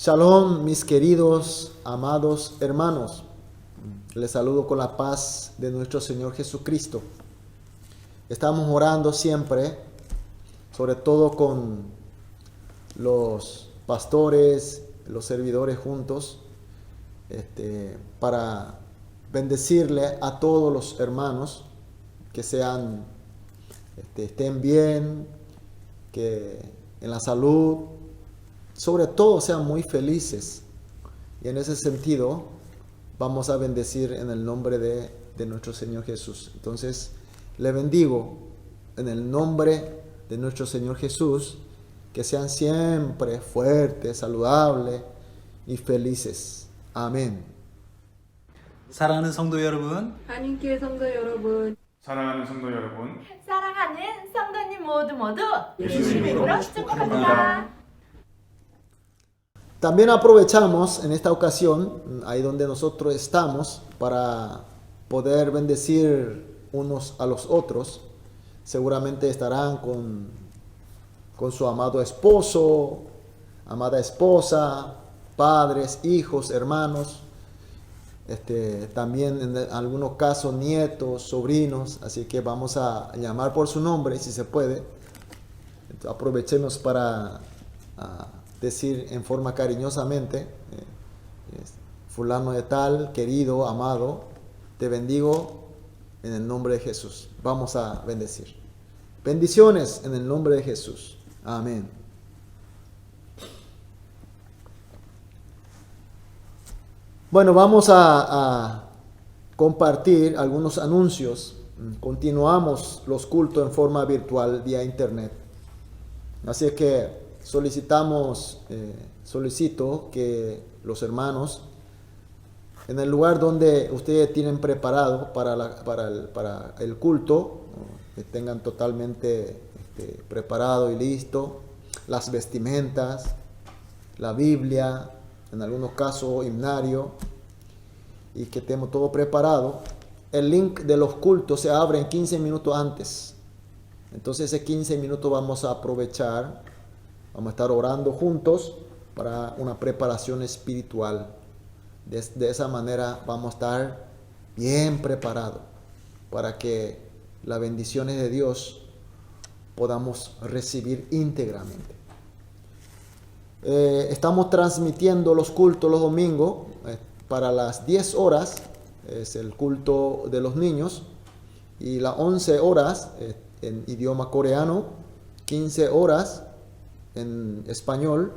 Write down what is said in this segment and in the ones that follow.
Shalom, mis queridos, amados hermanos. Les saludo con la paz de nuestro Señor Jesucristo. Estamos orando siempre, sobre todo con los pastores, los servidores juntos, para bendecirle a todos los hermanos que estén bien, que en la salud, sobre todo sean muy felices. Y en ese sentido vamos a bendecir en el nombre de nuestro Señor Jesús. Entonces le bendigo en el nombre de nuestro Señor Jesús, que sean siempre fuertes, saludables y felices. Amén. 사랑하는 성도 여러분, 하나님께 성도 여러분, 사랑하는 성도 여러분, 사랑하는 성도님 모두 예수님으로 축복합니다. También aprovechamos en esta ocasión, ahí donde nosotros estamos, para poder bendecir unos a los otros. Seguramente estarán con su amado esposo, amada esposa, padres, hijos, hermanos, también en algunos casos nietos, sobrinos. Así que vamos a llamar por su nombre si se puede. Entonces, aprovechemos para decir en forma cariñosamente: fulano de tal, querido, amado, te bendigo en el nombre de Jesús. Vamos a bendecir. Bendiciones en el nombre de Jesús. Amén. Bueno, vamos a compartir algunos anuncios. Continuamos los cultos en forma virtual vía internet. Así que solicito que los hermanos, en el lugar donde ustedes tienen preparado para el culto, que tengan totalmente preparado y listo las vestimentas, la Biblia, en algunos casos himnario, y que tenemos todo preparado. El link de los cultos se abre en 15 minutos antes. Entonces ese 15 minutos vamos a aprovechar. Vamos a estar orando juntos para una preparación espiritual. De esa manera vamos a estar bien preparados para que las bendiciones de Dios podamos recibir íntegramente. Estamos transmitiendo los cultos los domingos para las 10 horas. Es el culto de los niños. Y las 11 horas en idioma coreano, 15 horas en español.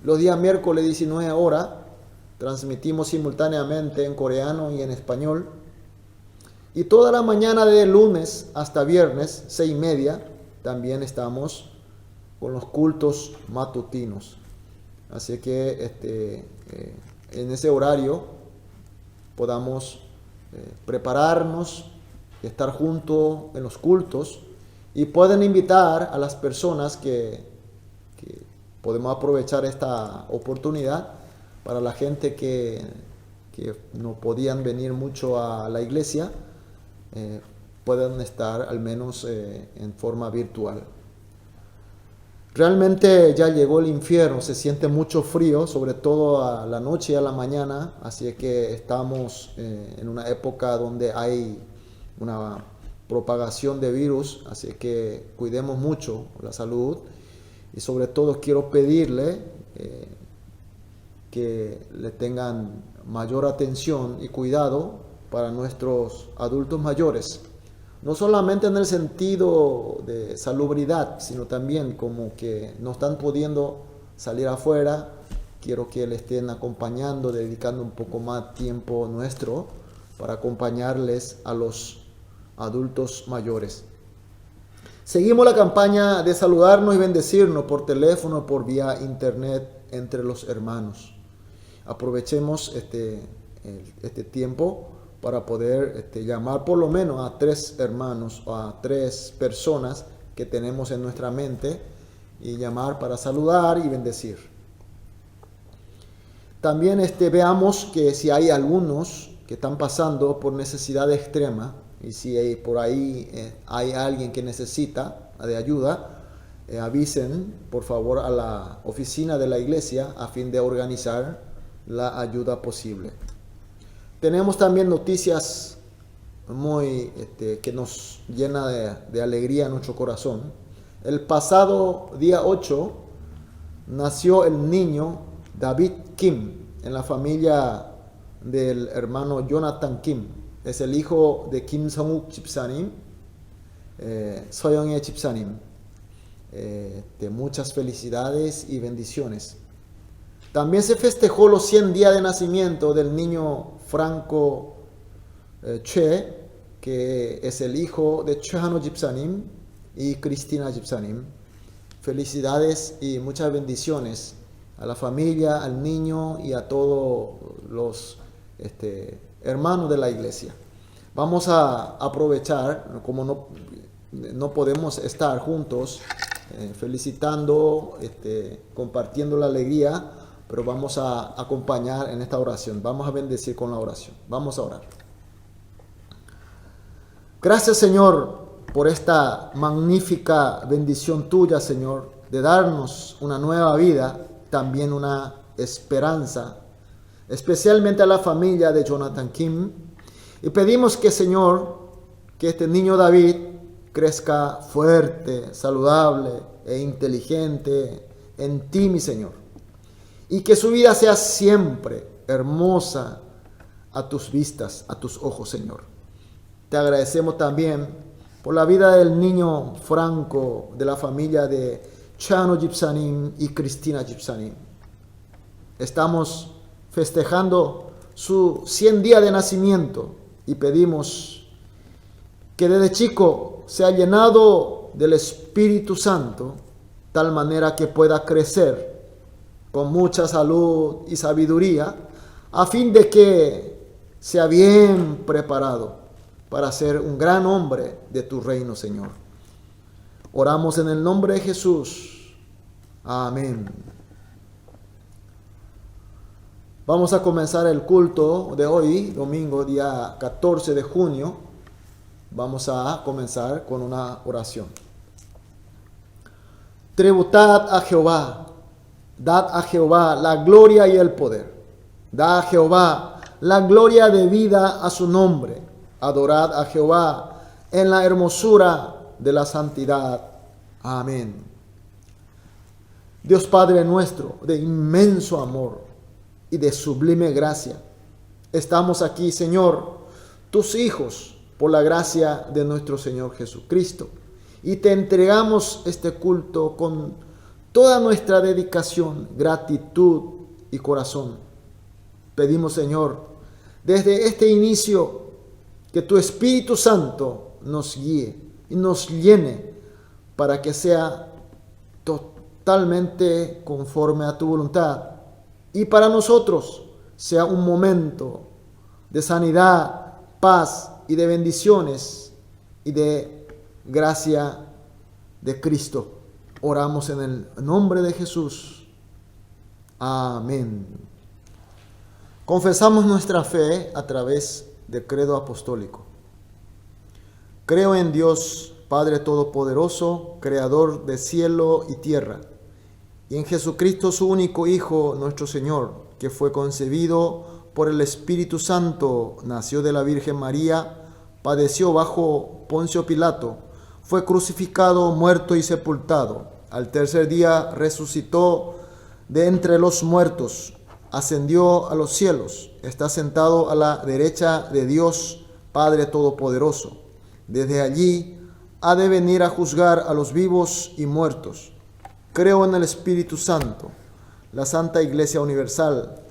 Los días miércoles 19 horas transmitimos simultáneamente en coreano y en español. Y toda la mañana de lunes hasta viernes 6:30 también estamos con los cultos matutinos. Así que en ese horario podamos prepararnos, estar juntos en los cultos, y pueden invitar a las personas que podemos aprovechar esta oportunidad para la gente que no podían venir mucho a la iglesia, pueden estar al menos en forma virtual. Realmente ya llegó el invierno, se siente mucho frío, sobre todo a la noche y a la mañana, así que estamos en una época donde hay una propagación de virus, así que cuidemos mucho la salud. Y sobre todo quiero pedirle que le tengan mayor atención y cuidado para nuestros adultos mayores. No solamente en el sentido de salubridad, sino también como que no están pudiendo salir afuera. Quiero que le estén acompañando, dedicando un poco más tiempo nuestro para acompañarles a los adultos mayores. Seguimos la campaña de saludarnos y bendecirnos por teléfono, por vía internet entre los hermanos. Aprovechemos este tiempo para poder llamar por lo menos a 3 hermanos o a 3 personas que tenemos en nuestra mente, y llamar para saludar y bendecir. También veamos que si hay algunos que están pasando por necesidad extrema, y si hay por ahí hay alguien que necesita de ayuda, avisen por favor a la oficina de la iglesia a fin de organizar la ayuda posible. Tenemos también noticias muy que nos llena de alegría en nuestro corazón. El pasado día 8 nació el niño David Kim en la familia del hermano Jonathan Kim. Es el hijo de Kim Song-uk 집사님, 서영애 집사님. De muchas felicidades y bendiciones. También se festejó los 100 días de nacimiento del niño Franco Che, que es el hijo de Chehano 집사님 y Cristina 집사님. Felicidades y muchas bendiciones a la familia, al niño y a todos los hermanos de la iglesia. Vamos a aprovechar, como no podemos estar juntos, felicitando, compartiendo la alegría, pero vamos a acompañar en esta oración. Vamos a bendecir con la oración. Vamos a orar. Gracias, Señor, por esta magnífica bendición tuya, Señor, de darnos una nueva vida, también una esperanza, especialmente a la familia de Jonathan Kim. Y pedimos que, Señor, que este niño David crezca fuerte, saludable e inteligente en ti, mi Señor. Y que su vida sea siempre hermosa a tus vistas, a tus ojos, Señor. Te agradecemos también por la vida del niño Franco, de la familia de Chano 집사님 y Cristina 집사님. Estamos festejando su 100 días de nacimiento y pedimos que desde chico sea llenado del Espíritu Santo, tal manera que pueda crecer con mucha salud y sabiduría, a fin de que sea bien preparado para ser un gran hombre de tu reino, Señor. Oramos en el nombre de Jesús. Amén. Vamos a comenzar el culto de hoy, domingo, día 14 de junio. Vamos a comenzar con una oración. Tributad a Jehová, dad a Jehová la gloria y el poder. Da a Jehová la gloria debida a su nombre. Adorad a Jehová en la hermosura de la santidad. Amén. Dios Padre nuestro, de inmenso amor y de sublime gracia, estamos aquí, Señor, tus hijos, por la gracia de nuestro Señor Jesucristo, y te entregamos este culto con toda nuestra dedicación, gratitud y corazón. Pedimos, Señor, desde este inicio, que tu Espíritu Santo nos guíe y nos llene para que sea totalmente conforme a tu voluntad. Y para nosotros sea un momento de sanidad, paz y de bendiciones y de gracia de Cristo. Oramos en el nombre de Jesús. Amén. Confesamos nuestra fe a través del credo apostólico. Creo en Dios, Padre Todopoderoso, Creador de cielo y tierra, y en Jesucristo, su único Hijo, nuestro Señor, que fue concebido por el Espíritu Santo, nació de la Virgen María, padeció bajo Poncio Pilato, fue crucificado, muerto y sepultado. Al tercer día resucitó de entre los muertos, ascendió a los cielos, está sentado a la derecha de Dios, Padre Todopoderoso. Desde allí ha de venir a juzgar a los vivos y muertos. Creo en el Espíritu Santo, la Santa Iglesia Universal,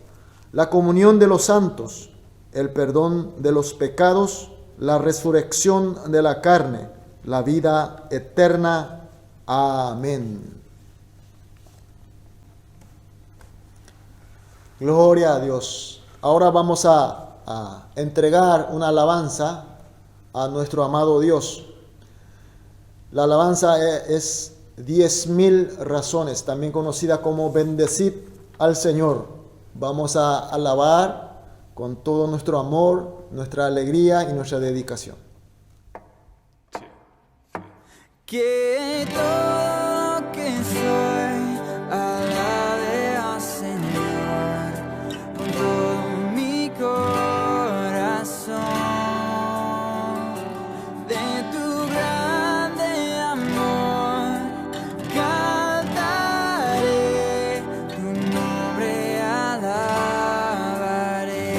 la comunión de los santos, el perdón de los pecados, la resurrección de la carne, la vida eterna. Amén. Gloria a Dios. Ahora vamos a entregar una alabanza a nuestro amado Dios. La alabanza es 10,000 razones, también conocida como Bendecid al Señor. Vamos a alabar con todo nuestro amor, nuestra alegría y nuestra dedicación. Que todo soy, alabe al Señor con todo mi corazón. De tu grande amor cantaré, tu nombre alabaré.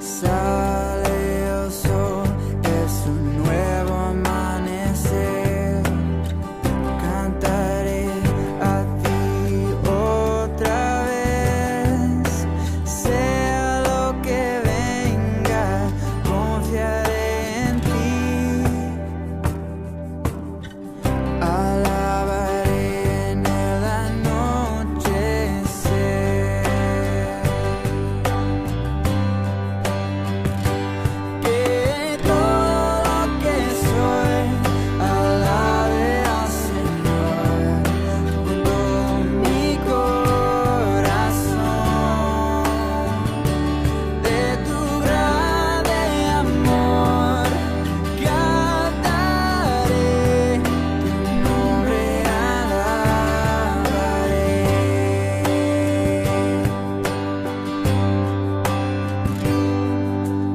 Sale el sol, es un nuevo amanecer. Cantaré a ti otra vez. Sea lo que venga, confiaré en ti. Alabaré en el anochecer. Que todo lo que soy alabe al Señor con todo mi corazón. De tu grande amor cantaré, tu nombre alabaré.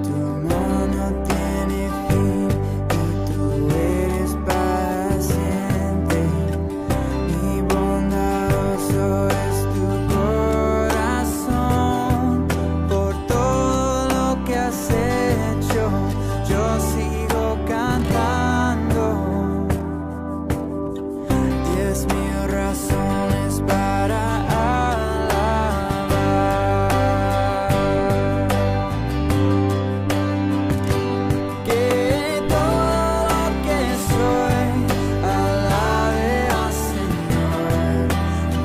Tu amor no tiene fin y tú eres paciente. Y bondadoso es tu corazón. Por todo lo que has hecho, yo sigo cantando. 10,000 razones para alabar. Que todo lo que soy alabe al Señor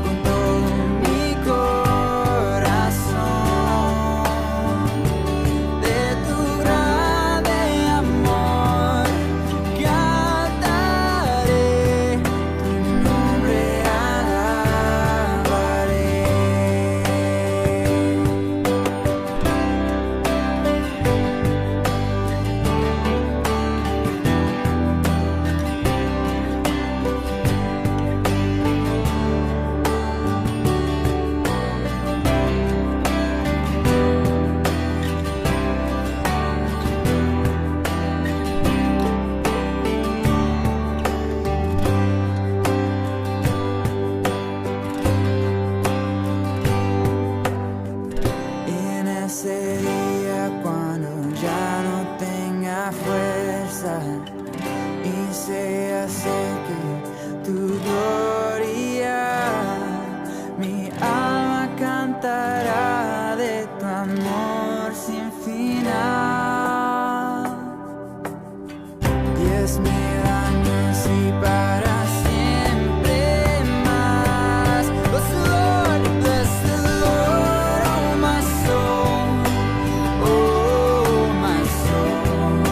con todo mi corazón. De tu grande amor cantaré, tu nombre alabaré. En ese día cuando ya no tenga fuerza y se acerque tu gloria, mi alma cantará de tu amor sin final. 10,000 años y para siempre más. Bless the Lord, oh my soul, oh my soul.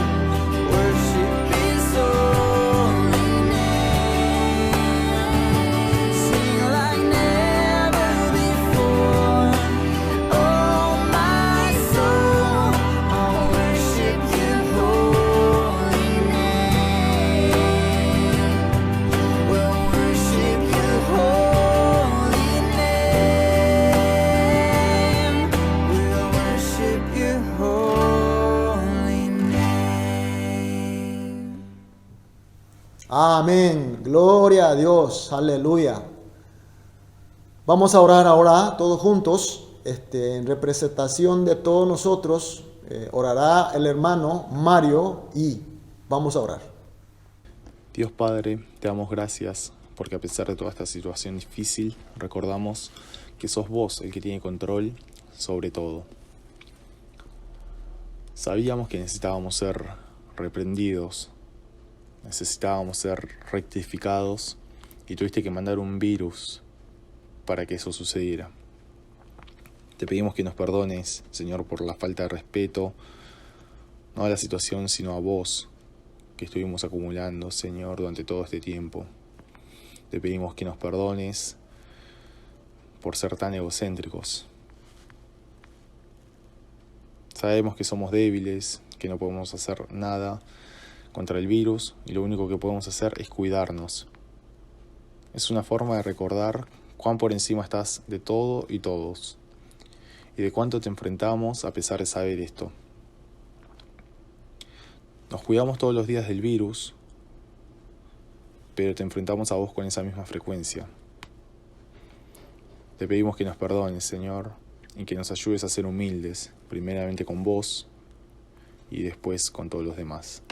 Worship His holy name. Sing like never before. Oh my soul, I'll worship Your holy name. We'll worship Your holy name. We'll worship Your holy name. Amén. Gloria a Dios. Aleluya. Vamos a orar ahora todos juntos, en representación de todos nosotros. Orará el hermano Mario y vamos a orar. Dios Padre, te damos gracias porque a pesar de toda esta situación difícil, recordamos que sos vos el que tiene control sobre todo. Sabíamos que necesitábamos ser reprendidos, necesitábamos ser rectificados y tuviste que mandar un virus para que eso sucediera. Te pedimos que nos perdones, Señor, por la falta de respeto, no a la situación, sino a vos, que estuvimos acumulando, Señor, durante todo este tiempo. Te pedimos que nos perdones por ser tan egocéntricos. Sabemos que somos débiles, que no podemos hacer nada, contra el virus y lo único que podemos hacer es cuidarnos. Es una forma de recordar cuán por encima estás de todo y todos, y de cuánto te enfrentamos a pesar de saber esto. Nos cuidamos todos los días del virus, pero te enfrentamos a vos con esa misma frecuencia. Te pedimos que nos perdones, Señor, y que nos ayudes a ser humildes, primeramente con vos y después con todos los demás.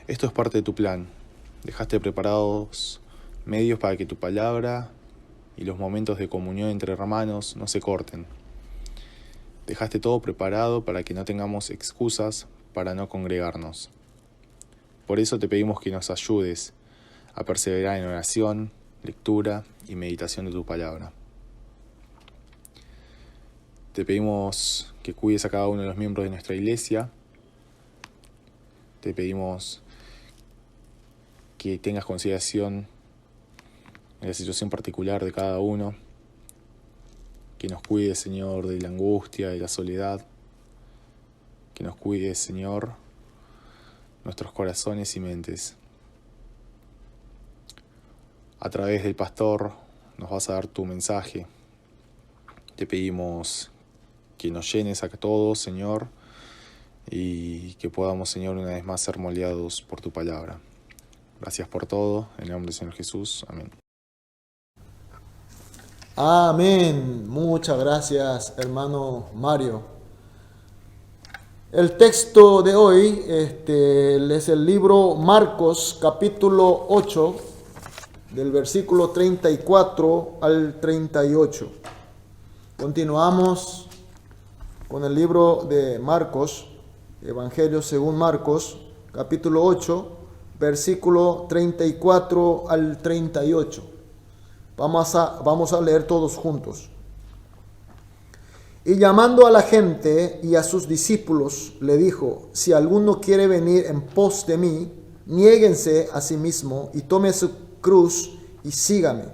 Esto es parte de tu plan. Dejaste preparados medios para que tu palabra y los momentos de comunión entre hermanos no se corten. Dejaste todo preparado para que no tengamos excusas para no congregarnos. Por eso te pedimos que nos ayudes a perseverar en oración, lectura y meditación de tu palabra. Te pedimos que cuides a cada uno de los miembros de nuestra iglesia. Te pedimos que tengas consideración en la situación particular de cada uno. Que nos cuides, Señor, de la angustia, de la soledad. Que nos cuides, Señor, nuestros corazones y mentes. A través del pastor nos vas a dar tu mensaje. Te pedimos que nos llenes a todos, Señor, y que podamos, Señor, una vez más ser moldeados por tu palabra. Gracias por todo, en el nombre del Señor Jesús. Amén. Amén. Muchas gracias, hermano Mario. El texto de hoy es el libro Marcos, capítulo 8, del versículo 34 al 38. Continuamos con el libro de Marcos, Evangelio según Marcos, capítulo 8, versículo 34 al 38. Vamos a leer todos juntos. Y llamando a la gente y a sus discípulos, le dijo: si alguno quiere venir en pos de mí, niéguense a sí mismo y tome su cruz y sígame.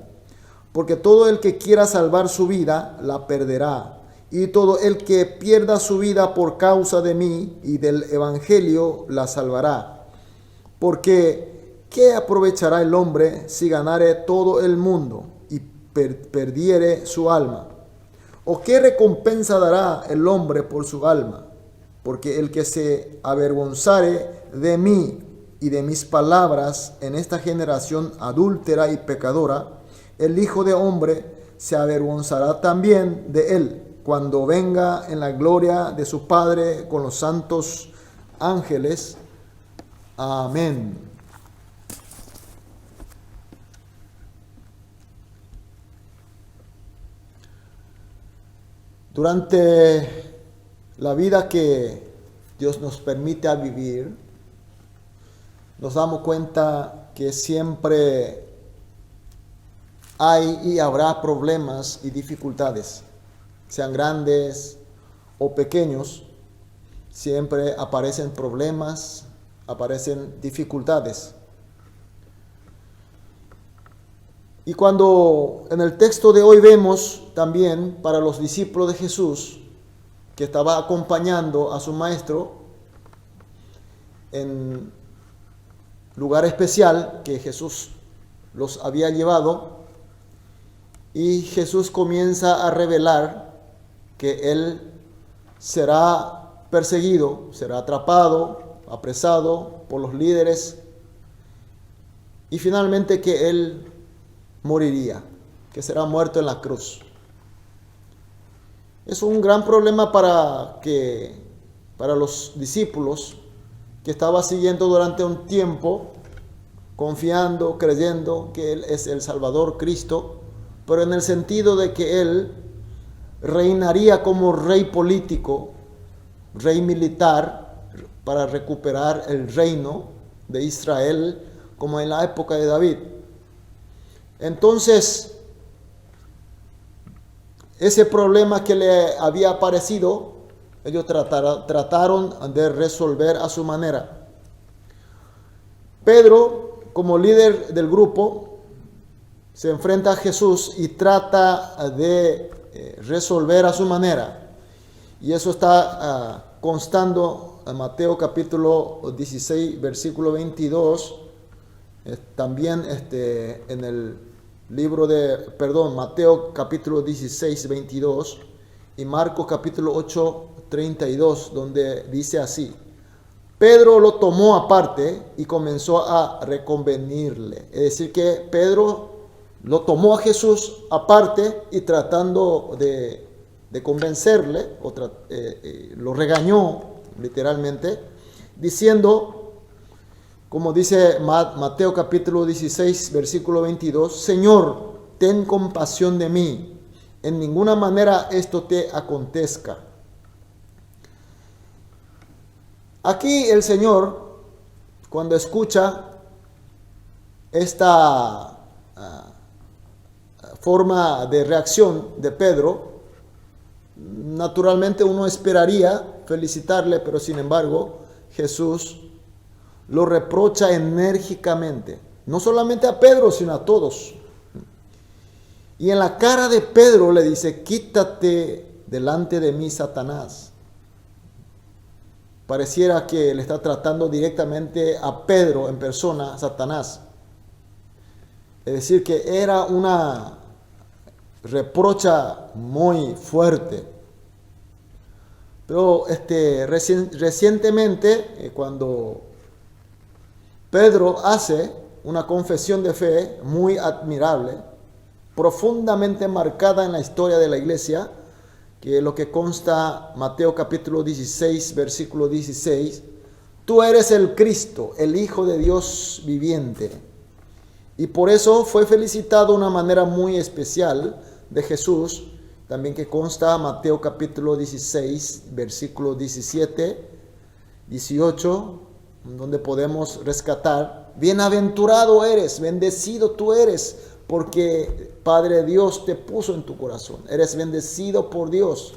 Porque todo el que quiera salvar su vida, la perderá. Y todo el que pierda su vida por causa de mí y del evangelio, la salvará. Porque ¿qué aprovechará el hombre si ganare todo el mundo y perdiere su alma? ¿O qué recompensa dará el hombre por su alma? Porque el que se avergonzare de mí y de mis palabras en esta generación adúltera y pecadora, el Hijo de Hombre se avergonzará también de él cuando venga en la gloria de su Padre con los santos ángeles. Amén. Durante la vida que Dios nos permite vivir, nos damos cuenta que siempre hay y habrá problemas y dificultades, sean grandes o pequeños. Siempre aparecen problemas, aparecen dificultades. Y cuando en el texto de hoy vemos también para los discípulos de Jesús, que estaba acompañando a su maestro en lugar especial que Jesús los había llevado, y Jesús comienza a revelar que él será perseguido, será atrapado, apresado por los líderes, y finalmente que él moriría, que será muerto en la cruz. Es un gran problema para los discípulos, que estaba siguiendo durante un tiempo, confiando, creyendo que Él es el Salvador Cristo, pero en el sentido de que Él reinaría como rey político, rey militar, para recuperar el reino de Israel, como en la época de David. Entonces, ese problema que le había aparecido, ellos trataron de resolver a su manera. Pedro, como líder del grupo, se enfrenta a Jesús y trata de resolver a su manera. Y eso está constando Mateo capítulo 16, versículo 22, también en el libro Mateo capítulo 16, 22 y Marcos capítulo 8, 32, donde dice así: Pedro lo tomó aparte y comenzó a reconvenirle. Es decir, que Pedro lo tomó a Jesús aparte y tratando de convencerle, lo regañó literalmente, diciendo, como dice Mateo capítulo 16, versículo 22, Señor, ten compasión de mí, en ninguna manera esto te acontezca. Aquí el Señor, cuando escucha esta forma de reacción de Pedro, naturalmente uno esperaría felicitarle, pero sin embargo Jesús lo reprocha enérgicamente, no solamente a Pedro, sino a todos. Y en la cara de Pedro le dice: quítate delante de mí, Satanás. Pareciera que le está tratando directamente a Pedro en persona, Satanás. Es decir, que era una reprocha muy fuerte. Pero recientemente, cuando Pedro hace una confesión de fe muy admirable, profundamente marcada en la historia de la iglesia, que es lo que consta Mateo capítulo 16, versículo 16, tú eres el Cristo, el Hijo de Dios viviente. Y por eso fue felicitado de una manera muy especial de Jesús, también que consta Mateo capítulo 16, versículo 17, 18, donde podemos rescatar: bienaventurado eres, bendecido tú eres, porque Padre Dios te puso en tu corazón. Eres bendecido por Dios.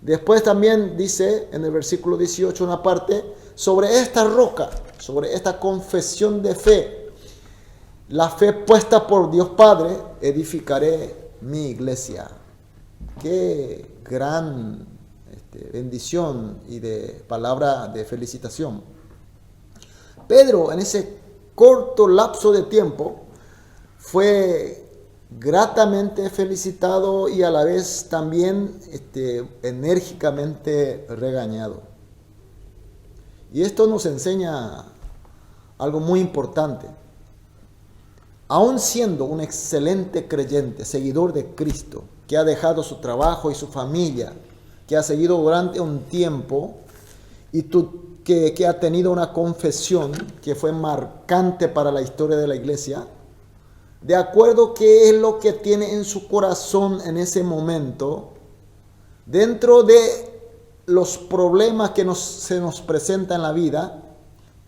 Después también dice en el versículo 18 una parte: sobre esta roca, sobre esta confesión de fe, la fe puesta por Dios Padre, edificaré mi iglesia. Qué gran bendición y de palabra de felicitación. Pedro, en ese corto lapso de tiempo, fue gratamente felicitado y a la vez también enérgicamente regañado. Y esto nos enseña algo muy importante. Aun siendo un excelente creyente, seguidor de Cristo, que ha dejado su trabajo y su familia, que ha seguido durante un tiempo y que ha tenido una confesión que fue marcante para la historia de la iglesia, de acuerdo qué es lo que tiene en su corazón en ese momento, dentro de los problemas que se nos presentan en la vida,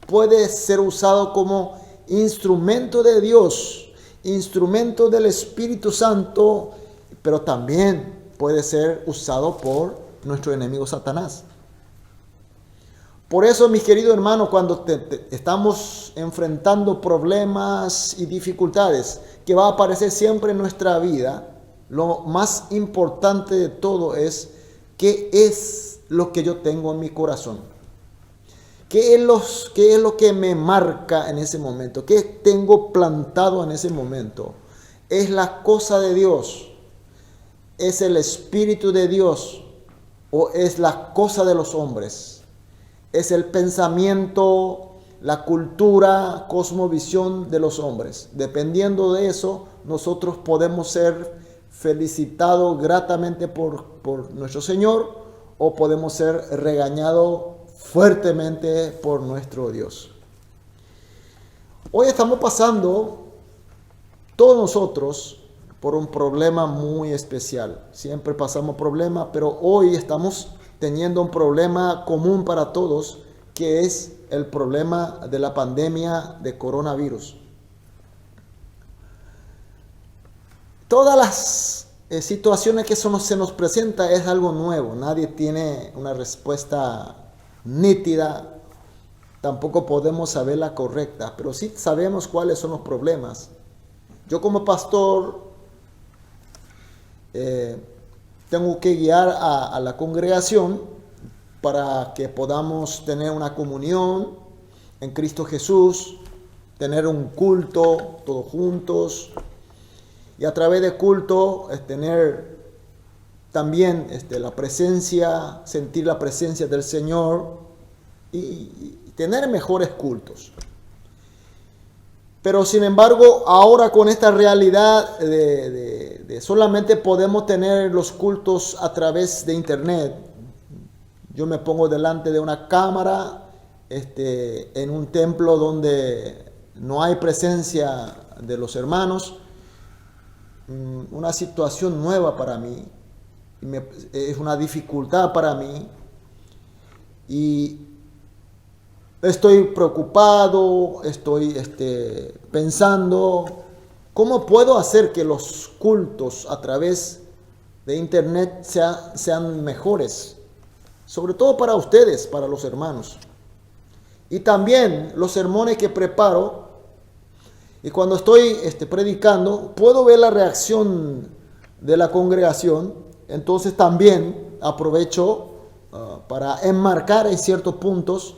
puede ser usado como instrumento de Dios, instrumento del Espíritu Santo, pero también puede ser usado por nuestro enemigo Satanás. Por eso, mis queridos hermanos, cuando estamos enfrentando problemas y dificultades que va a aparecer siempre en nuestra vida, lo más importante de todo es qué es lo que yo tengo en mi corazón. ¿Qué es lo que me marca en ese momento? ¿Qué tengo plantado en ese momento? ¿Es la cosa de Dios? ¿Es el Espíritu de Dios? ¿O es la cosa de los hombres? ¿Es el pensamiento, la cultura, cosmovisión de los hombres? Dependiendo de eso, nosotros podemos ser felicitados gratamente por nuestro Señor, o podemos ser regañados fuertemente por nuestro Dios. Hoy estamos pasando, todos nosotros, por un problema muy especial. Siempre pasamos problemas, pero hoy estamos teniendo un problema común para todos, que es el problema de la pandemia de coronavirus. Todas las situaciones que se nos presenta es algo nuevo. Nadie tiene una respuesta nítida, tampoco podemos saber la correcta, pero sí sabemos cuáles son los problemas. Yo como pastor tengo que guiar a la congregación para que podamos tener una comunión en Cristo Jesús, tener un culto todos juntos y a través del culto tener también la presencia, sentir la presencia del Señor y tener mejores cultos. Pero sin embargo, ahora con esta realidad de solamente podemos tener los cultos a través de internet. Yo me pongo delante de una cámara en un templo donde no hay presencia de los hermanos. Una situación nueva para mí. Es una dificultad para mí. Y estoy preocupado, estoy pensando, ¿cómo puedo hacer que los cultos a través de internet sean mejores? Sobre todo para ustedes, para los hermanos. Y también los sermones que preparo, y cuando estoy predicando, puedo ver la reacción de la congregación, entonces también aprovecho para enmarcar en ciertos puntos,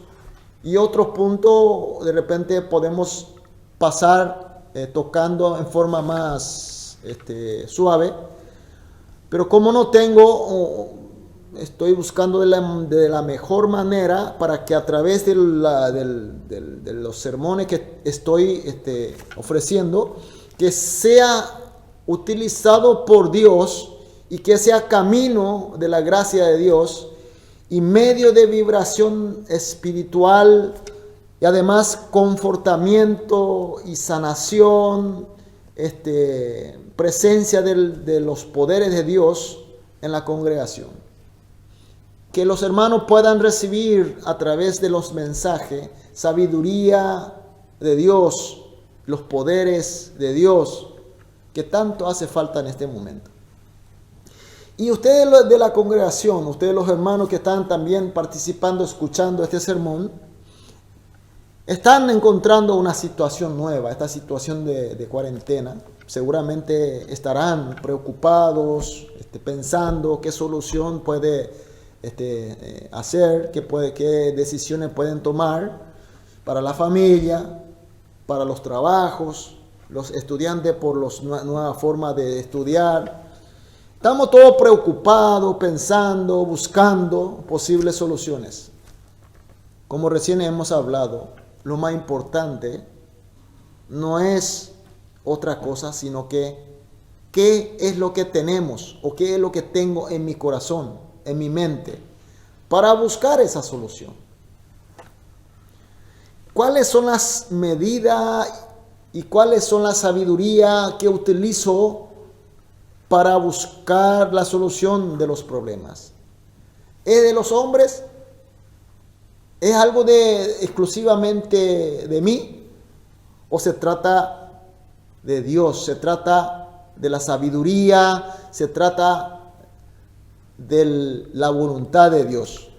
y otros puntos de repente podemos pasar tocando en forma más suave. Pero como no tengo, estoy buscando de la mejor manera para que a través de los sermones que estoy ofreciendo, que sea utilizado por Dios y que sea camino de la gracia de Dios y medio de vibración espiritual y además confortamiento y sanación, presencia de los poderes de Dios en la congregación. Que los hermanos puedan recibir a través de los mensajes sabiduría de Dios, los poderes de Dios, que tanto hace falta en este momento. Y ustedes de la congregación, ustedes los hermanos que están también participando, escuchando este sermón, están encontrando una situación nueva, esta situación de cuarentena. Seguramente estarán preocupados, pensando qué solución puede hacer, qué decisiones pueden tomar para la familia, para los trabajos, los estudiantes por la nueva forma de estudiar. Estamos todos preocupados, pensando, buscando posibles soluciones. Como recién hemos hablado, lo más importante no es otra cosa, sino que qué es lo que tenemos o qué es lo que tengo en mi corazón, en mi mente, para buscar esa solución. ¿Cuáles son las medidas y cuáles son la sabiduría que utilizo para buscar la solución de los problemas? ¿Es de los hombres? ¿Es algo exclusivamente de mí? ¿O se trata de Dios? ¿Se trata de la sabiduría? ¿Se trata de la voluntad de Dios?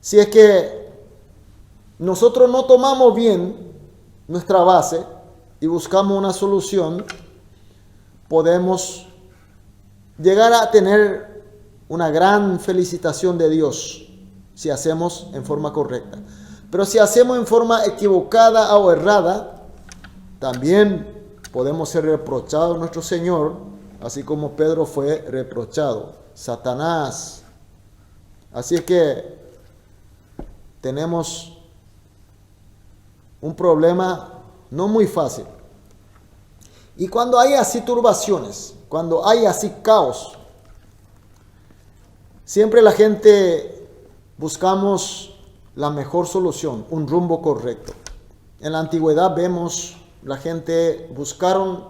Si es que nosotros no tomamos bien nuestra base y buscamos una solución, podemos llegar a tener una gran felicitación de Dios si hacemos en forma correcta. Pero si hacemos en forma equivocada o errada, también podemos ser reprochados a nuestro Señor, así como Pedro fue reprochado. Satanás. Así es que tenemos un problema no muy fácil. Y cuando hay así turbaciones, cuando hay así caos, siempre la gente buscamos la mejor solución, un rumbo correcto. En la antigüedad vemos la gente buscaron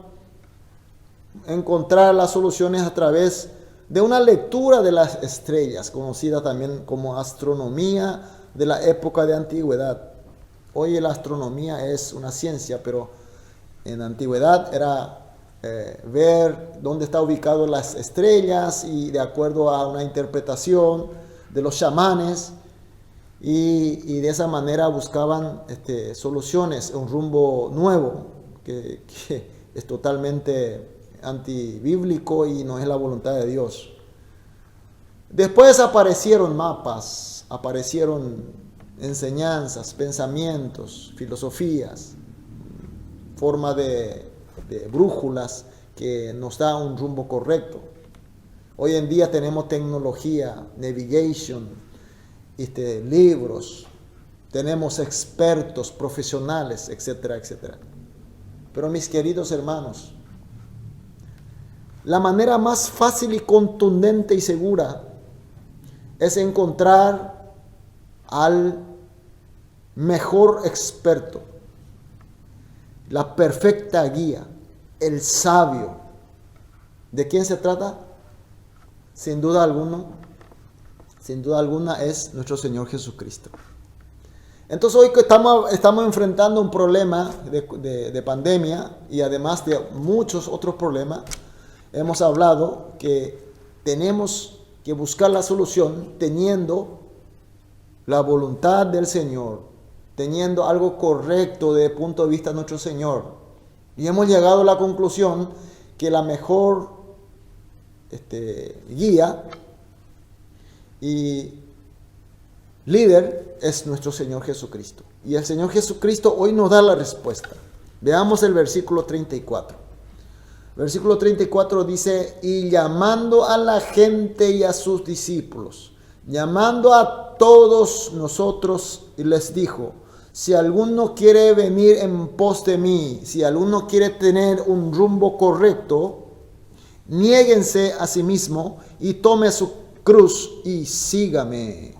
encontrar las soluciones a través de una lectura de las estrellas, conocida también como astronomía de la época de antigüedad. Hoy la astronomía es una ciencia, pero en la antigüedad era ver dónde están ubicadas las estrellas y de acuerdo a una interpretación de los chamanes y de esa manera buscaban soluciones, un rumbo nuevo que es totalmente antibíblico y no es la voluntad de Dios. Después aparecieron mapas, aparecieron enseñanzas, pensamientos, filosofías, forma de brújulas que nos da un rumbo correcto. Hoy en día tenemos tecnología, navigation, libros, tenemos expertos, profesionales, etcétera, etcétera. Pero mis queridos hermanos, la manera más fácil y contundente y segura es encontrar al mejor experto, la perfecta guía, el sabio. ¿De quién se trata? Sin duda alguna es nuestro Señor Jesucristo. Entonces hoy que estamos enfrentando un problema de pandemia y además de muchos otros problemas, hemos hablado que tenemos que buscar la solución teniendo la voluntad del Señor, teniendo algo correcto desde el punto de vista de nuestro Señor. Y hemos llegado a la conclusión que la mejor guía y líder es nuestro Señor Jesucristo. Y el Señor Jesucristo hoy nos da la respuesta. Veamos el versículo 34. Versículo 34 dice: y llamando a la gente y a sus discípulos, llamando a todos nosotros, y les dijo: si alguno quiere venir en pos de mí, si alguno quiere tener un rumbo correcto, niéguense a sí mismo y tome su cruz y sígame.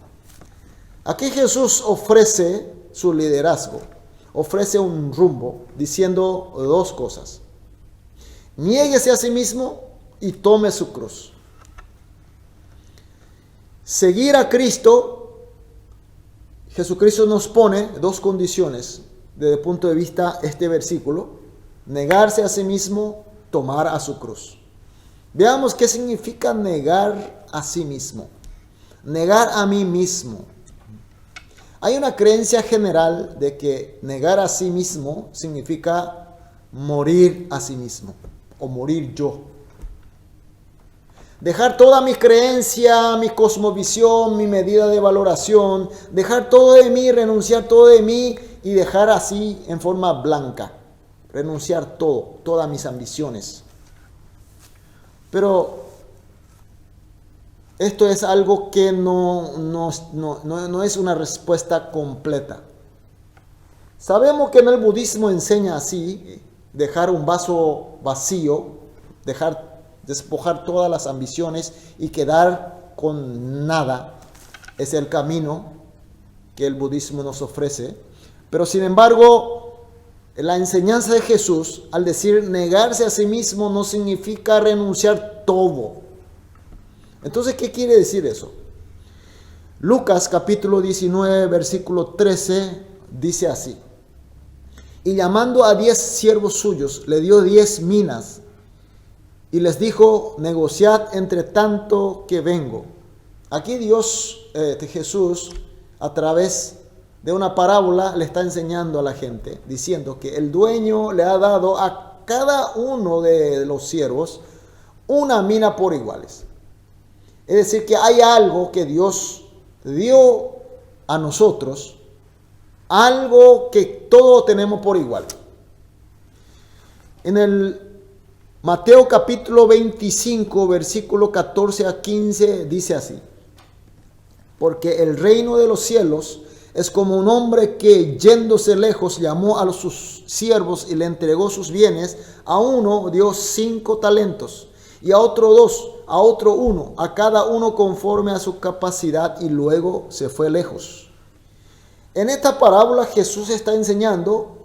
Aquí Jesús ofrece su liderazgo, ofrece un rumbo, diciendo dos cosas: niéguese a sí mismo y tome su cruz. Seguir a Cristo, Jesucristo nos pone dos condiciones desde el punto de vista de este versículo: negarse a sí mismo, tomar a su cruz. Veamos qué significa negar a sí mismo. Negar a mí mismo. Hay una creencia general de que negar a sí mismo significa morir a sí mismo o morir yo. Dejar toda mi creencia, mi cosmovisión, mi medida de valoración, dejar todo de mí, renunciar todo de mí y dejar así en forma blanca. Renunciar todo, todas mis ambiciones. Pero esto es algo que no es una respuesta completa. Sabemos que en el budismo enseña así: dejar un vaso vacío, despojar todas las ambiciones y quedar con nada. Es el camino que el budismo nos ofrece. Pero sin embargo, la enseñanza de Jesús, al decir negarse a sí mismo, no significa renunciar todo. Entonces, ¿qué quiere decir eso? Lucas capítulo 19, versículo 13, dice así: y llamando a 10 siervos suyos, le dio 10 minas, y les dijo: negociad entre tanto que vengo. Aquí Jesús, a través de una parábola, le está enseñando a la gente, diciendo que el dueño le ha dado a cada uno de los siervos una mina por iguales. Es decir, que hay algo que Dios dio a nosotros, algo que todos tenemos por igual. En el Mateo capítulo 25, versículo 14 a 15, dice así: porque el reino de los cielos es como un hombre que, yéndose lejos, llamó a sus siervos y le entregó sus bienes. A uno dio 5 talentos, y a otro 2, a otro 1, a cada uno conforme a su capacidad, y luego se fue lejos. En esta parábola Jesús está enseñando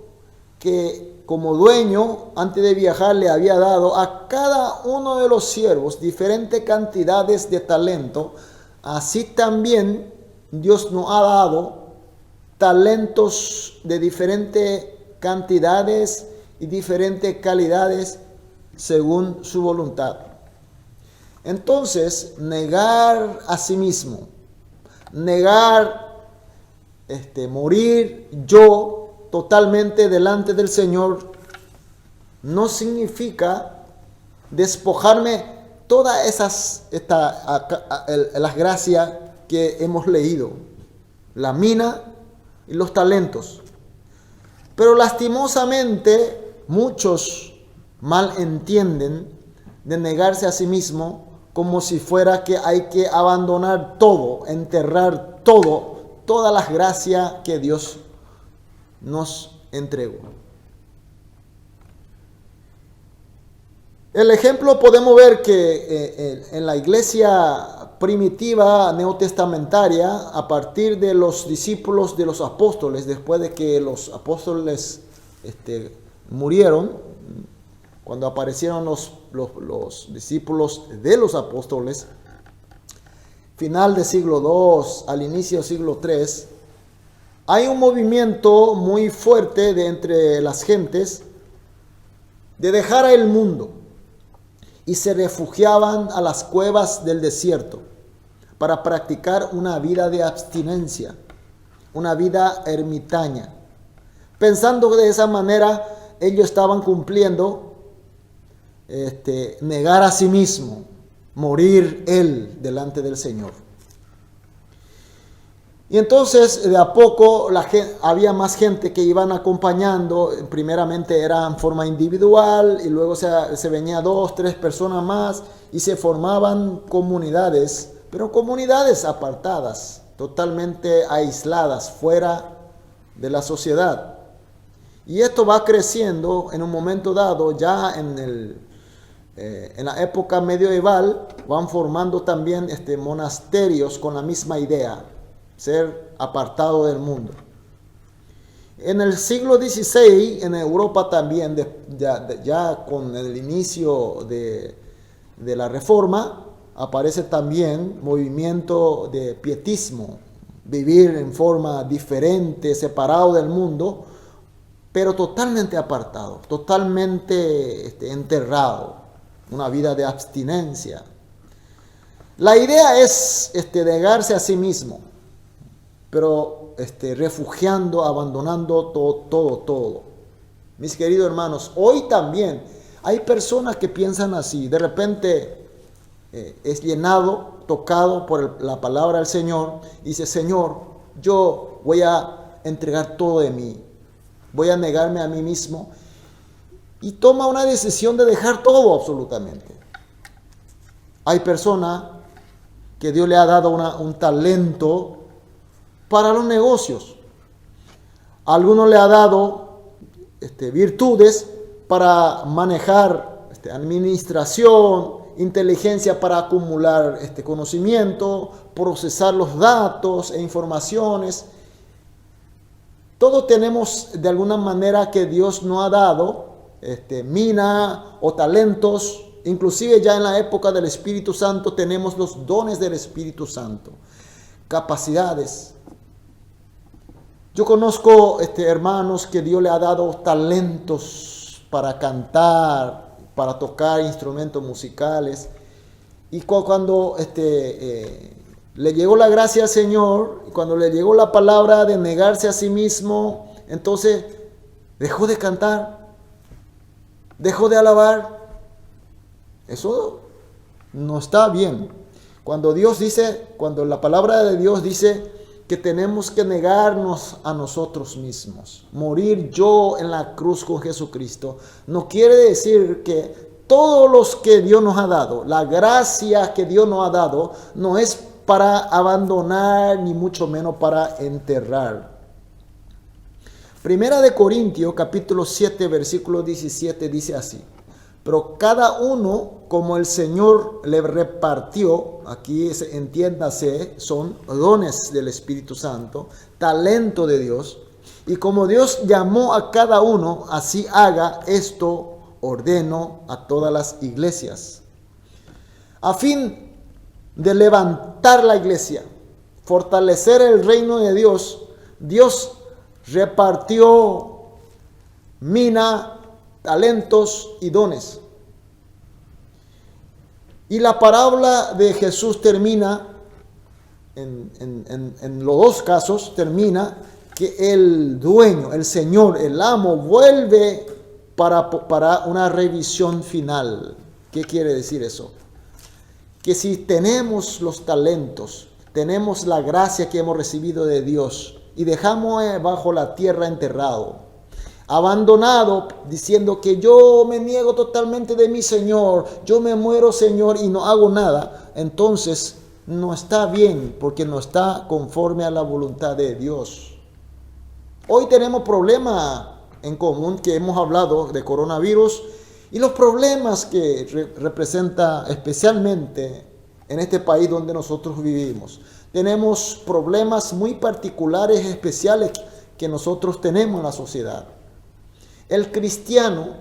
que como dueño, antes de viajar, le había dado a cada uno de los siervos diferentes cantidades de talento. Así también Dios nos ha dado talentos de diferentes cantidades y diferentes calidades según su voluntad. Entonces, negar a sí mismo, morir yo totalmente delante del Señor, no significa despojarme todas las gracias que hemos leído, la mina y los talentos. Pero lastimosamente muchos mal entienden de negarse a sí mismo como si fuera que hay que abandonar todo, enterrar todo, todas las gracias que Dios nos entregó. El ejemplo podemos ver que en la iglesia primitiva neotestamentaria, a partir de los discípulos de los apóstoles, después de que los apóstoles murieron, cuando aparecieron los discípulos de los apóstoles, final del siglo II, al inicio del siglo III, hay un movimiento muy fuerte de entre las gentes de dejar el mundo y se refugiaban a las cuevas del desierto para practicar una vida de abstinencia, una vida ermitaña, pensando que de esa manera ellos estaban cumpliendo negar a sí mismo, morir él delante del Señor. Y entonces de a poco había más gente que iban acompañando. Primeramente era en forma individual y luego se venía 2, 3 personas más y se formaban comunidades, pero comunidades apartadas, totalmente aisladas, fuera de la sociedad. Y esto va creciendo en un momento dado, ya en la época medieval, van formando también monasterios con la misma idea, ser apartado del mundo. En el siglo XVI, en Europa también, ya con el inicio de la Reforma, aparece también movimiento de pietismo, vivir en forma diferente, separado del mundo, pero totalmente apartado, totalmente enterrado, una vida de abstinencia. La idea es negarse a sí mismo, pero refugiando, abandonando todo. Mis queridos hermanos, hoy también hay personas que piensan así. De repente es llenado, tocado por la palabra del Señor, y dice: Señor, yo voy a entregar todo de mí, voy a negarme a mí mismo, y toma una decisión de dejar todo absolutamente. Hay personas que Dios le ha dado un talento para los negocios. A algunos le ha dado virtudes para manejar administración, inteligencia para acumular conocimiento, procesar los datos e informaciones. Todos tenemos de alguna manera que Dios nos ha dado mina o talentos. Inclusive ya en la época del Espíritu Santo tenemos los dones del Espíritu Santo, capacidades. Yo conozco hermanos que Dios le ha dado talentos para cantar, para tocar instrumentos musicales, y cuando le llegó la gracia al Señor, cuando le llegó la palabra de negarse a sí mismo, entonces dejó de cantar, dejó de alabar. Eso no está bien. Cuando la palabra de Dios dice que tenemos que negarnos a nosotros mismos, morir yo en la cruz con Jesucristo, no quiere decir que todos los que Dios nos ha dado, la gracia que Dios nos ha dado, no es para abandonar ni mucho menos para enterrar. Primera de Corintios capítulo 7 versículo 17 dice así: pero cada uno como el Señor le repartió, aquí entiéndase, son dones del Espíritu Santo, talento de Dios, y como Dios llamó a cada uno, así haga. Esto ordeno a todas las iglesias. A fin de levantar la iglesia, fortalecer el reino de Dios, Dios repartió mina, talentos y dones. Y la parábola de Jesús termina, en los dos casos, termina que el dueño, el Señor, el amo, vuelve para una revisión final. ¿Qué quiere decir eso? que si tenemos los talentos, tenemos la gracia que hemos recibido de Dios y dejamos bajo la tierra enterrado, abandonado, diciendo que yo me niego totalmente de mi Señor, yo me muero, Señor, y no hago nada, entonces no está bien, porque no está conforme a la voluntad de Dios. Hoy tenemos problemas en común que hemos hablado de coronavirus y los problemas que representa especialmente en este país donde nosotros vivimos. Tenemos problemas muy particulares, especiales que nosotros tenemos en la sociedad. El cristiano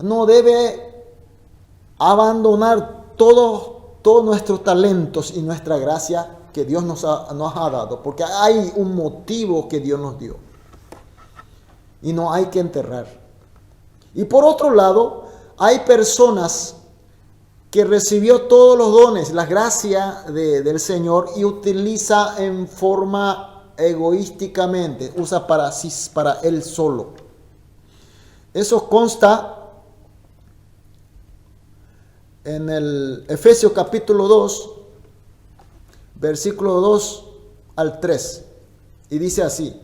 no debe abandonar todos nuestros talentos y nuestra gracia que Dios nos ha dado, porque hay un motivo que Dios nos dio y no hay que enterrar. Y por otro lado, hay personas que recibió todos los dones, la gracia del Señor y utiliza en forma egoísticamente, usa para él solo. Eso consta en el Efesios capítulo 2, versículo 2 al 3, y dice así: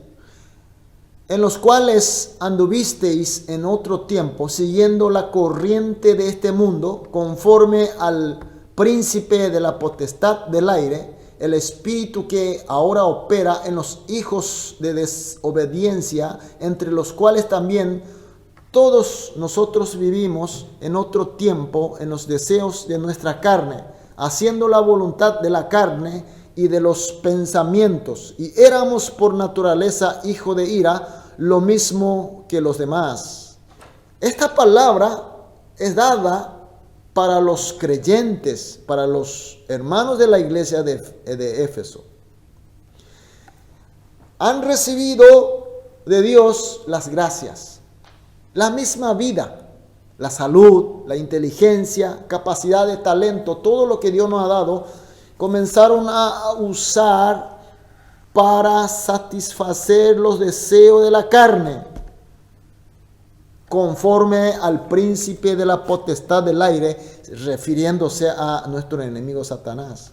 en los cuales anduvisteis en otro tiempo, siguiendo la corriente de este mundo, conforme al príncipe de la potestad del aire, el espíritu que ahora opera en los hijos de desobediencia, entre los cuales también todos nosotros vivimos en otro tiempo en los deseos de nuestra carne, haciendo la voluntad de la carne y de los pensamientos, y éramos por naturaleza hijo de ira, lo mismo que los demás. Esta palabra es dada para los creyentes, para los hermanos de la iglesia de Éfeso. Han recibido de Dios las gracias, la misma vida, la salud, la inteligencia, capacidad de talento, todo lo que Dios nos ha dado, comenzaron a usar para satisfacer los deseos de la carne, conforme al príncipe de la potestad del aire, refiriéndose a nuestro enemigo Satanás.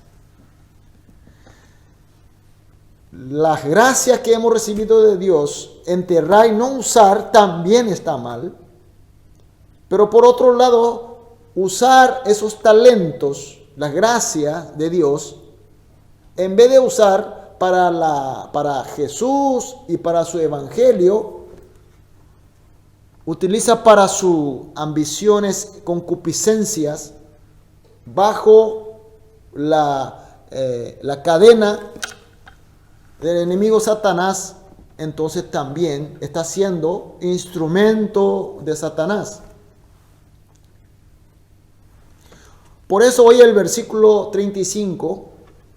Las gracias que hemos recibido de Dios, enterrar y no usar también está mal. Pero por otro lado, usar esos talentos, las gracias de Dios, en vez de usar para Jesús y para su evangelio, utiliza para sus ambiciones, concupiscencias, bajo la cadena del enemigo Satanás, entonces también está siendo instrumento de Satanás. Por eso hoy el versículo 35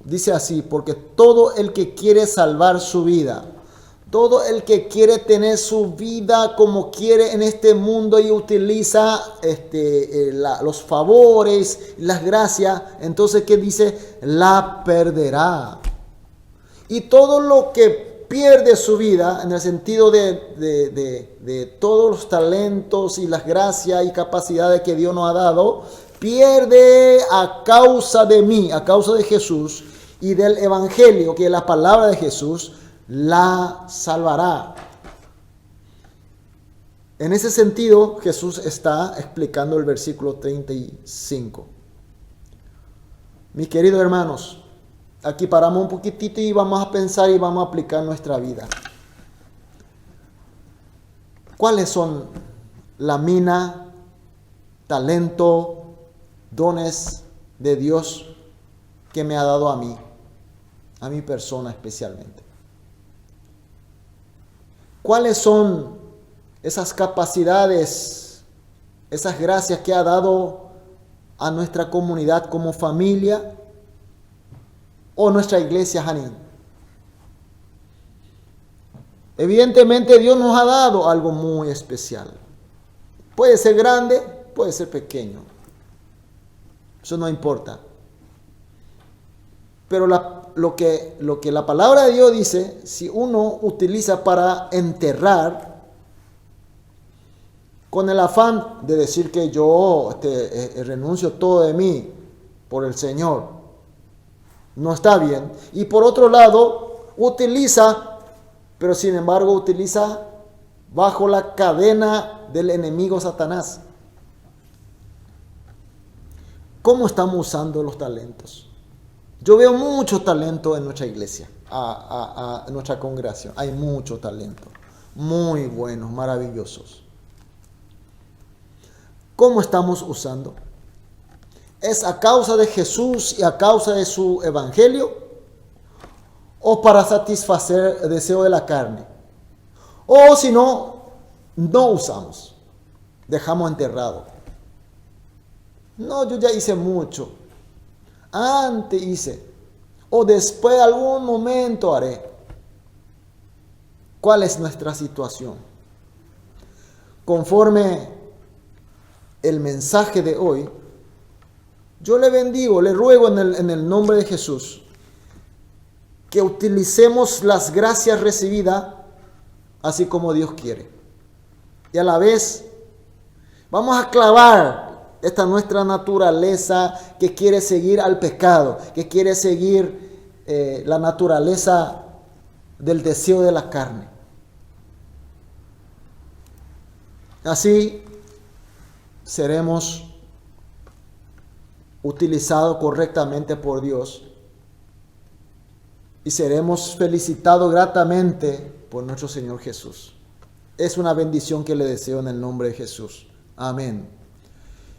dice así: porque todo el que quiere salvar su vida, todo el que quiere tener su vida como quiere en este mundo y utiliza los favores, las gracias, entonces ¿qué dice? La perderá. Y todo lo que pierde su vida, en el sentido de todos los talentos y las gracias y capacidades que Dios nos ha dado, pierde a causa de mí, a causa de Jesús y del evangelio, que es la palabra de Jesús, la salvará. En ese sentido, Jesús está explicando el versículo 35. Mis queridos hermanos, aquí paramos un poquitito y vamos a pensar y vamos a aplicar nuestra vida. ¿Cuáles son la mina, talento, dones de Dios que me ha dado a mí, a mi persona especialmente? ¿Cuáles son esas capacidades, esas gracias que ha dado a nuestra comunidad como familia o nuestra iglesia Hanin? Evidentemente Dios nos ha dado algo muy especial. Puede ser grande, puede ser pequeño. Eso no importa. Pero lo que la palabra de Dios dice, si uno utiliza para enterrar, con el afán de decir que yo renuncio todo de mí por el Señor. No está bien. Y por otro lado, utiliza, pero sin embargo utiliza bajo la cadena del enemigo Satanás. ¿Cómo estamos usando los talentos? Yo veo mucho talento en nuestra iglesia, en nuestra congregación. Hay mucho talento, muy buenos, maravillosos. ¿Cómo estamos usando? ¿Es a causa de Jesús y a causa de su evangelio? ¿O para satisfacer el deseo de la carne? O si no, no usamos, dejamos enterrado. No, yo ya hice mucho. Antes hice. O después algún momento haré. ¿Cuál es nuestra situación? Conforme el mensaje de hoy, yo le bendigo, le ruego en el nombre de Jesús que utilicemos las gracias recibidas así como Dios quiere. Y a la vez vamos a clavar esta nuestra naturaleza que quiere seguir al pecado, que quiere seguir la naturaleza del deseo de la carne. Así seremos utilizados correctamente por Dios y seremos felicitados gratamente por nuestro Señor Jesús. Es una bendición que le deseo en el nombre de Jesús. Amén.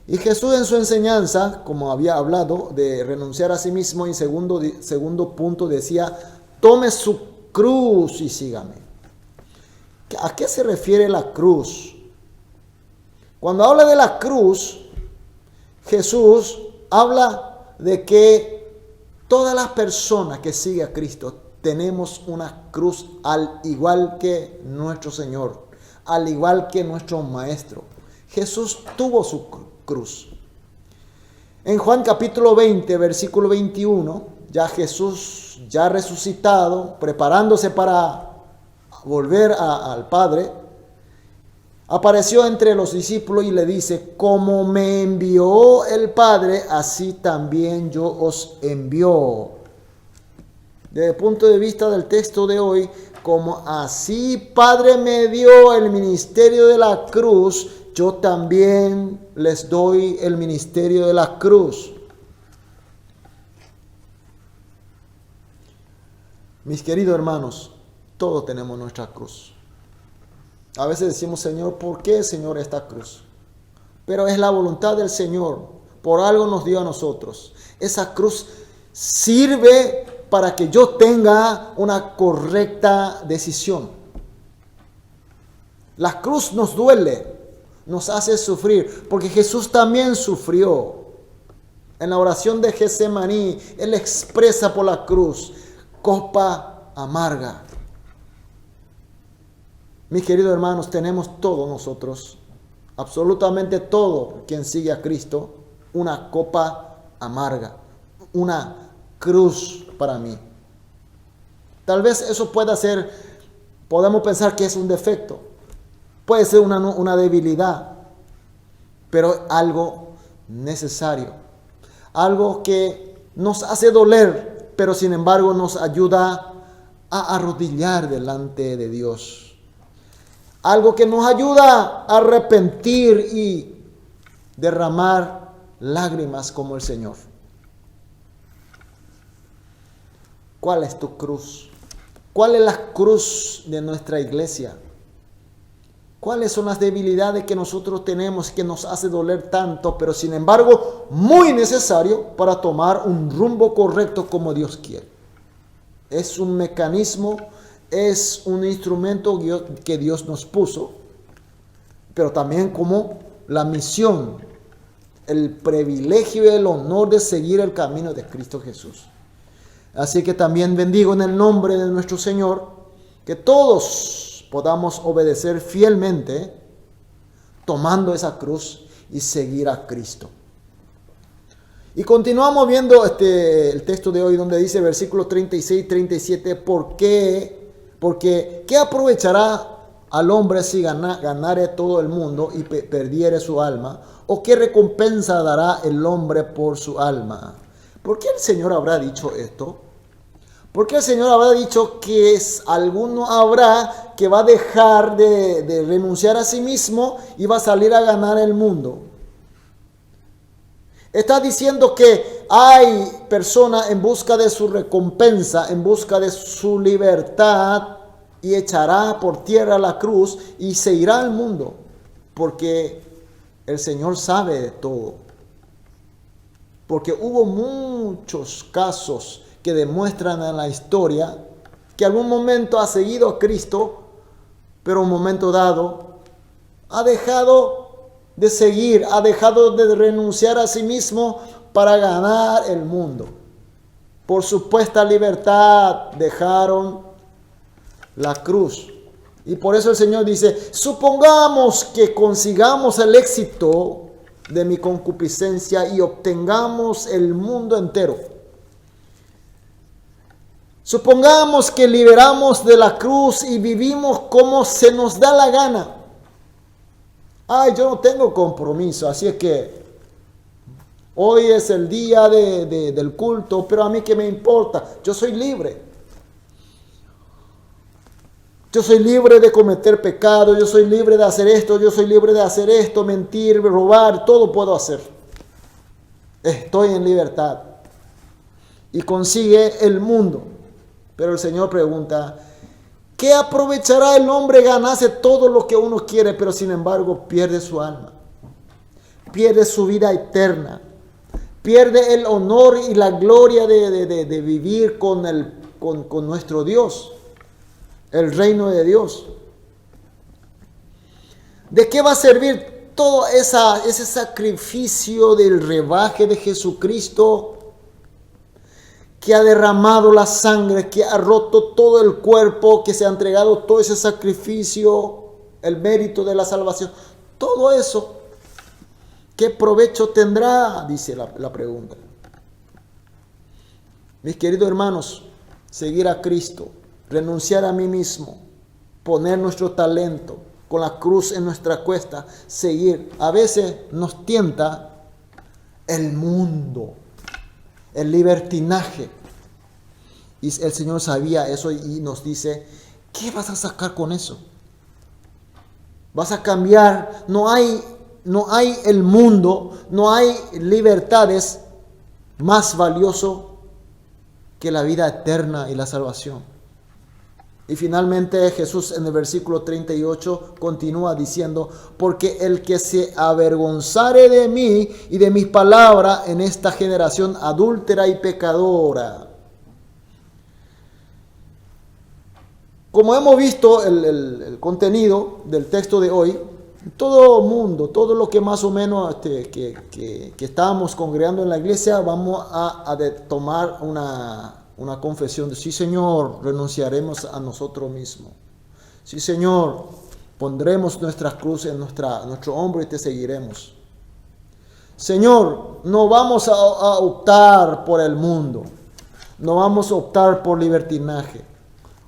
Y Jesús en su enseñanza, como había hablado, de renunciar a sí mismo, en segundo punto decía, tome su cruz y sígame. ¿A qué se refiere la cruz? Cuando habla de la cruz, Jesús habla de que todas las personas que siguen a Cristo tenemos una cruz al igual que nuestro Señor, al igual que nuestro Maestro. Jesús tuvo su cruz. En Juan capítulo 20, versículo 21, ya Jesús, ya resucitado, preparándose para volver al Padre, apareció entre los discípulos y le dice, como me envió el Padre, así también yo os envío. Desde el punto de vista del texto de hoy, como así Padre me dio el ministerio de la cruz, yo también les doy el ministerio de la cruz. Mis queridos hermanos, todos tenemos nuestra cruz. A veces decimos, Señor, ¿por qué, Señor, esta cruz? Pero es la voluntad del Señor. Por algo nos dio a nosotros. Esa cruz sirve para que yo tenga una correcta decisión. La cruz nos duele, nos hace sufrir, porque Jesús también sufrió. En la oración de Getsemaní, Él expresa por la cruz, copa amarga. Mis queridos hermanos, tenemos todos nosotros, absolutamente todo quien sigue a Cristo, una copa amarga, una cruz para mí. Tal vez eso pueda ser, podemos pensar que es un defecto, puede ser una debilidad, pero algo necesario, algo que nos hace doler, pero sin embargo nos ayuda a arrodillar delante de Dios. Algo que nos ayuda a arrepentir y derramar lágrimas como el Señor. ¿Cuál es tu cruz? ¿Cuál es la cruz de nuestra iglesia? ¿Cuáles son las debilidades que nosotros tenemos que nos hace doler tanto, pero sin embargo muy necesario para tomar un rumbo correcto como Dios quiere? Es un mecanismo, es un instrumento que Dios nos puso, pero también como la misión, el privilegio y el honor de seguir el camino de Cristo Jesús. Así que también bendigo en el nombre de nuestro Señor que todos podamos obedecer fielmente tomando esa cruz y seguir a Cristo. Y continuamos viendo el texto de hoy donde dice versículos 36 y 37, porque ¿qué aprovechará al hombre si ganare todo el mundo y perdiere su alma? ¿O qué recompensa dará el hombre por su alma? ¿Por qué el Señor habrá dicho esto? ¿Por qué el Señor habrá dicho que alguno habrá que va a dejar de renunciar a sí mismo y va a salir a ganar el mundo? Está diciendo que hay personas en busca de su recompensa, en busca de su libertad, y echará por tierra la cruz y se irá al mundo, porque el Señor sabe de todo. Porque hubo muchos casos que demuestran en la historia que algún momento ha seguido a Cristo, pero en un momento dado ha dejado de seguir, ha dejado de renunciar a sí mismo para ganar el mundo. Por supuesta libertad dejaron la cruz. Y por eso el Señor dice, supongamos que consigamos el éxito de mi concupiscencia y obtengamos el mundo entero. Supongamos que liberamos de la cruz y vivimos como se nos da la gana. Ay, yo no tengo compromiso, así es que hoy es el día del culto, pero a mí qué me importa, yo soy libre. Yo soy libre de cometer pecado, yo soy libre de hacer esto, yo soy libre de hacer esto, mentir, robar, todo puedo hacer. Estoy en libertad. Y consigue el mundo. Pero el Señor pregunta, ¿qué aprovechará el hombre ganarse todo lo que uno quiere, pero sin embargo pierde su alma? Pierde su vida eterna. Pierde el honor y la gloria de vivir con nuestro Dios. El reino de Dios. ¿De qué va a servir todo ese sacrificio del rebaje de Jesucristo, que ha derramado la sangre, que ha roto todo el cuerpo, que se ha entregado todo ese sacrificio, el mérito de la salvación? Todo eso, ¿qué provecho tendrá? Dice la pregunta. Mis queridos hermanos, seguir a Cristo, renunciar a mí mismo, poner nuestro talento con la cruz en nuestra cuesta, seguir. A veces nos tienta el mundo, el libertinaje. Y el Señor sabía eso y nos dice, ¿qué vas a sacar con eso? Vas a cambiar, no hay el mundo, no hay libertades más valioso que la vida eterna y la salvación. Y finalmente Jesús en el versículo 38 continúa diciendo, porque el que se avergonzare de mí y de mis palabras en esta generación adúltera y pecadora. Como hemos visto el contenido del texto de hoy, todo mundo, todo lo que más o menos que estábamos congregando en la iglesia, vamos a tomar una confesión de sí, Señor, renunciaremos a nosotros mismos. Sí, Señor, pondremos nuestras cruces en nuestro hombro y te seguiremos. Señor, no vamos a optar por el mundo, no vamos a optar por libertinaje.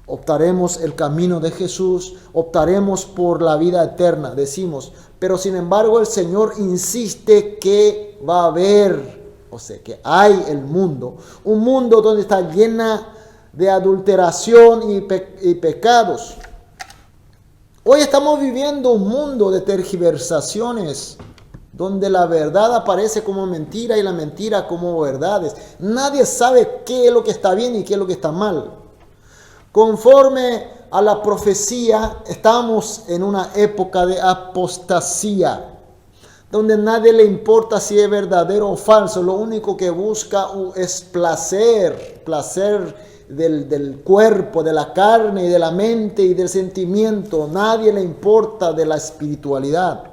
Optaremos el camino de Jesús, optaremos por la vida eterna, decimos. Pero sin embargo el Señor insiste que va a haber, o sea, que hay el mundo. Un mundo donde está llena de adulteración y pecados. Hoy estamos viviendo un mundo de tergiversaciones, donde la verdad aparece como mentira y la mentira como verdades. Nadie sabe qué es lo que está bien y qué es lo que está mal. Conforme a la profecía, estamos en una época de apostasía, donde nadie le importa si es verdadero o falso. Lo único que busca es placer del cuerpo, de la carne y de la mente y del sentimiento. Nadie le importa de la espiritualidad.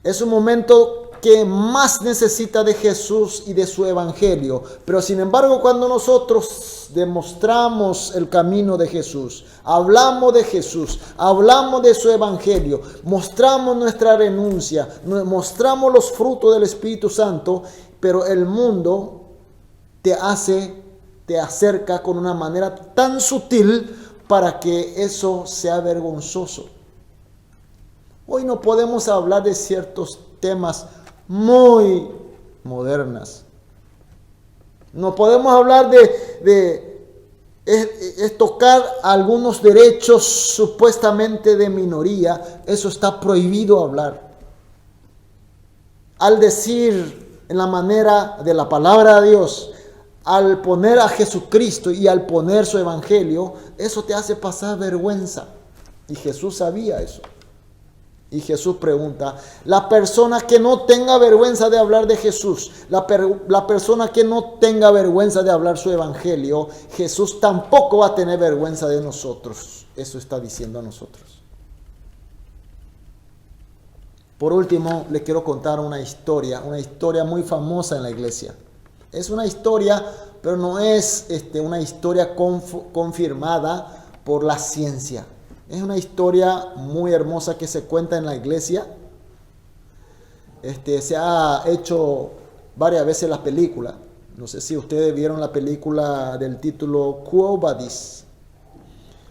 Es un momento que más necesita de Jesús y de su evangelio. Pero sin embargo, cuando nosotros demostramos el camino de Jesús, hablamos de Jesús, hablamos de su evangelio, mostramos nuestra renuncia, mostramos los frutos del Espíritu Santo, pero el mundo te acerca con una manera tan sutil para que eso sea vergonzoso. Hoy no podemos hablar de ciertos temas muy modernas. No podemos hablar es tocar algunos derechos supuestamente de minoría. Eso está prohibido hablar. Al decir en la manera de la palabra de Dios, al poner a Jesucristo y al poner su evangelio, eso te hace pasar vergüenza. Y Jesús sabía eso. Y Jesús pregunta, la persona que no tenga vergüenza de hablar de Jesús, la persona que no tenga vergüenza de hablar su evangelio, Jesús tampoco va a tener vergüenza de nosotros. Eso está diciendo a nosotros. Por último, les quiero contar una historia muy famosa en la iglesia. Es una historia, pero no es una historia confirmada por la ciencia. Es una historia muy hermosa que se cuenta en la iglesia. Se ha hecho varias veces la película. No sé si ustedes vieron la película del título Quo Vadis,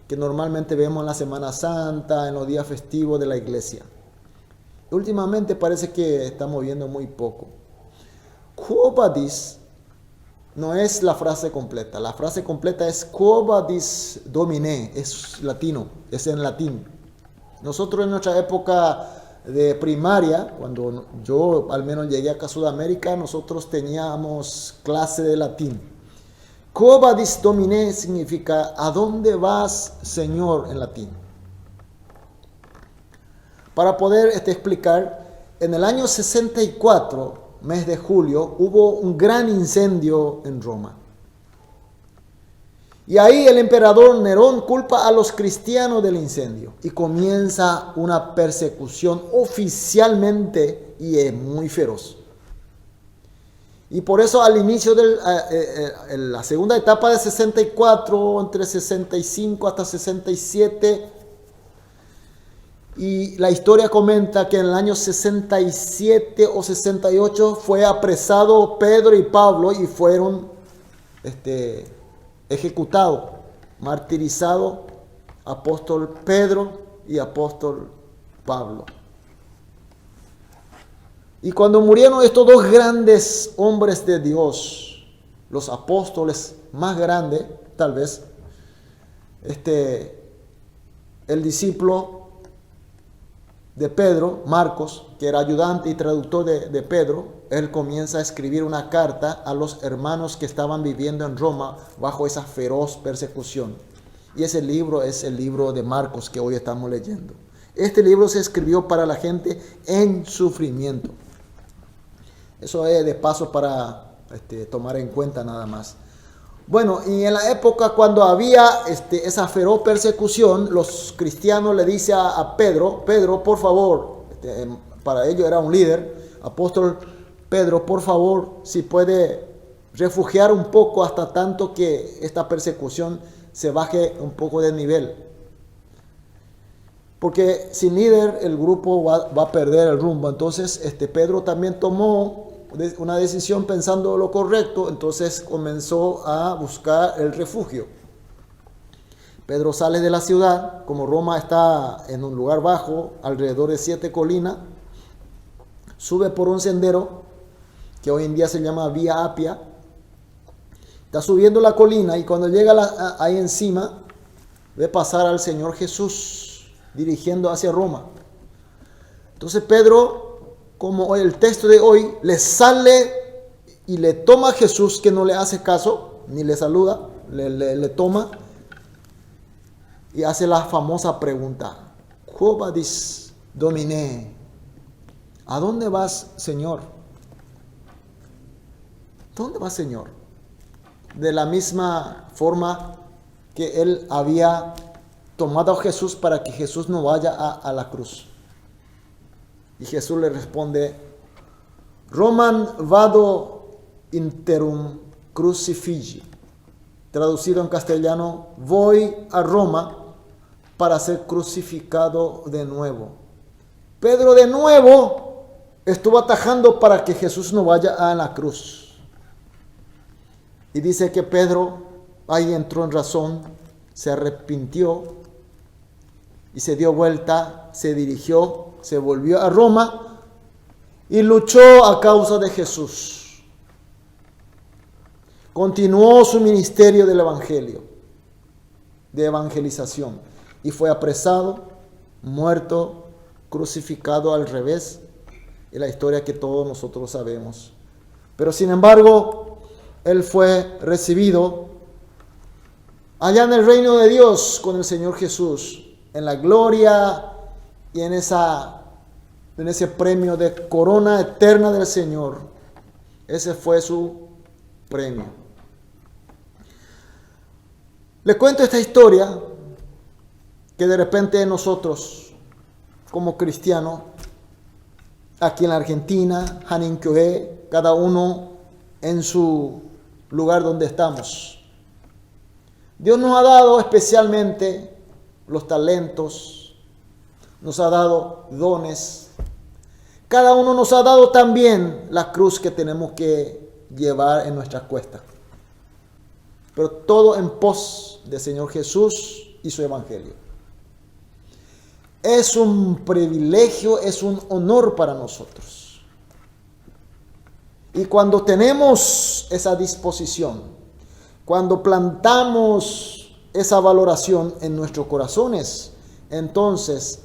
que normalmente vemos en la Semana Santa, en los días festivos de la iglesia. Últimamente parece que estamos viendo muy poco. Quo Vadis no es la frase completa. La frase completa es Quo Vadis Domine. Es latino, es en latín. Nosotros en nuestra época de primaria, cuando yo al menos llegué acá a Sudamérica, nosotros teníamos clase de latín. Quo Vadis Domine significa ¿a dónde vas, Señor? En latín. Para poder explicar, en el año 64, mes de julio, hubo un gran incendio en Roma. Y ahí el emperador Nerón culpa a los cristianos del incendio y comienza una persecución oficialmente y es muy feroz. Y por eso al inicio de la segunda etapa de 64, entre 65 hasta 67, y la historia comenta que en el año 67 o 68 fue apresado Pedro y Pablo y fueron ejecutados, martirizados, apóstol Pedro y apóstol Pablo. Y cuando murieron estos dos grandes hombres de Dios, los apóstoles más grandes, tal vez, el discípulo de Pedro, Marcos, que era ayudante y traductor de Pedro, él comienza a escribir una carta a los hermanos que estaban viviendo en Roma bajo esa feroz persecución. Y ese libro es el libro de Marcos que hoy estamos leyendo. Este libro se escribió para la gente en sufrimiento. Eso es de paso para tomar en cuenta nada más. Bueno, y en la época cuando había esa feroz persecución, los cristianos le dicen a Pedro, por favor, para ellos era un líder, apóstol Pedro, por favor, si puede refugiar un poco hasta tanto que esta persecución se baje un poco de nivel. Porque sin líder el grupo va a perder el rumbo. Entonces Pedro también tomó una decisión pensando lo correcto, entonces comenzó a buscar el refugio. Pedro sale de la ciudad, como Roma está en un lugar bajo, alrededor de 7 colinas, sube por un sendero que hoy en día se llama Vía Apia, está subiendo la colina y cuando llega ahí encima, ve pasar al Señor Jesús dirigiendo hacia Roma. Entonces Pedro, como el texto de hoy, le sale y le toma a Jesús, que no le hace caso, ni le saluda, le toma y hace la famosa pregunta, Quo vadis Domine? ¿A dónde vas, Señor? ¿Dónde vas, Señor? De la misma forma que él había tomado a Jesús para que Jesús no vaya a la cruz. Y Jesús le responde, Roman vado interum crucifigi. Traducido en castellano, voy a Roma para ser crucificado de nuevo. Pedro de nuevo estuvo atajando para que Jesús no vaya a la cruz. Y dice que Pedro ahí entró en razón, se arrepintió y se dio vuelta, se dirigió, se volvió a Roma y luchó a causa de Jesús. continuó su ministerio del evangelio, de evangelización, y fue apresado, muerto, crucificado al revés, y la historia que todos nosotros sabemos. Pero sin embargo, él fue recibido allá en el reino de Dios con el Señor Jesús, en la gloria y en ese premio de corona eterna del Señor. Ese fue su premio. Le cuento esta historia que de repente nosotros, como cristianos, aquí en la Argentina, Haninkyōe, cada uno en su lugar donde estamos. Dios nos ha dado especialmente los talentos, nos ha dado dones. Cada uno nos ha dado también la cruz que tenemos que llevar en nuestras cuestas. Pero todo en pos del Señor Jesús y su evangelio. Es un privilegio, es un honor para nosotros. Y cuando tenemos esa disposición, cuando plantamos esa valoración en nuestros corazones, entonces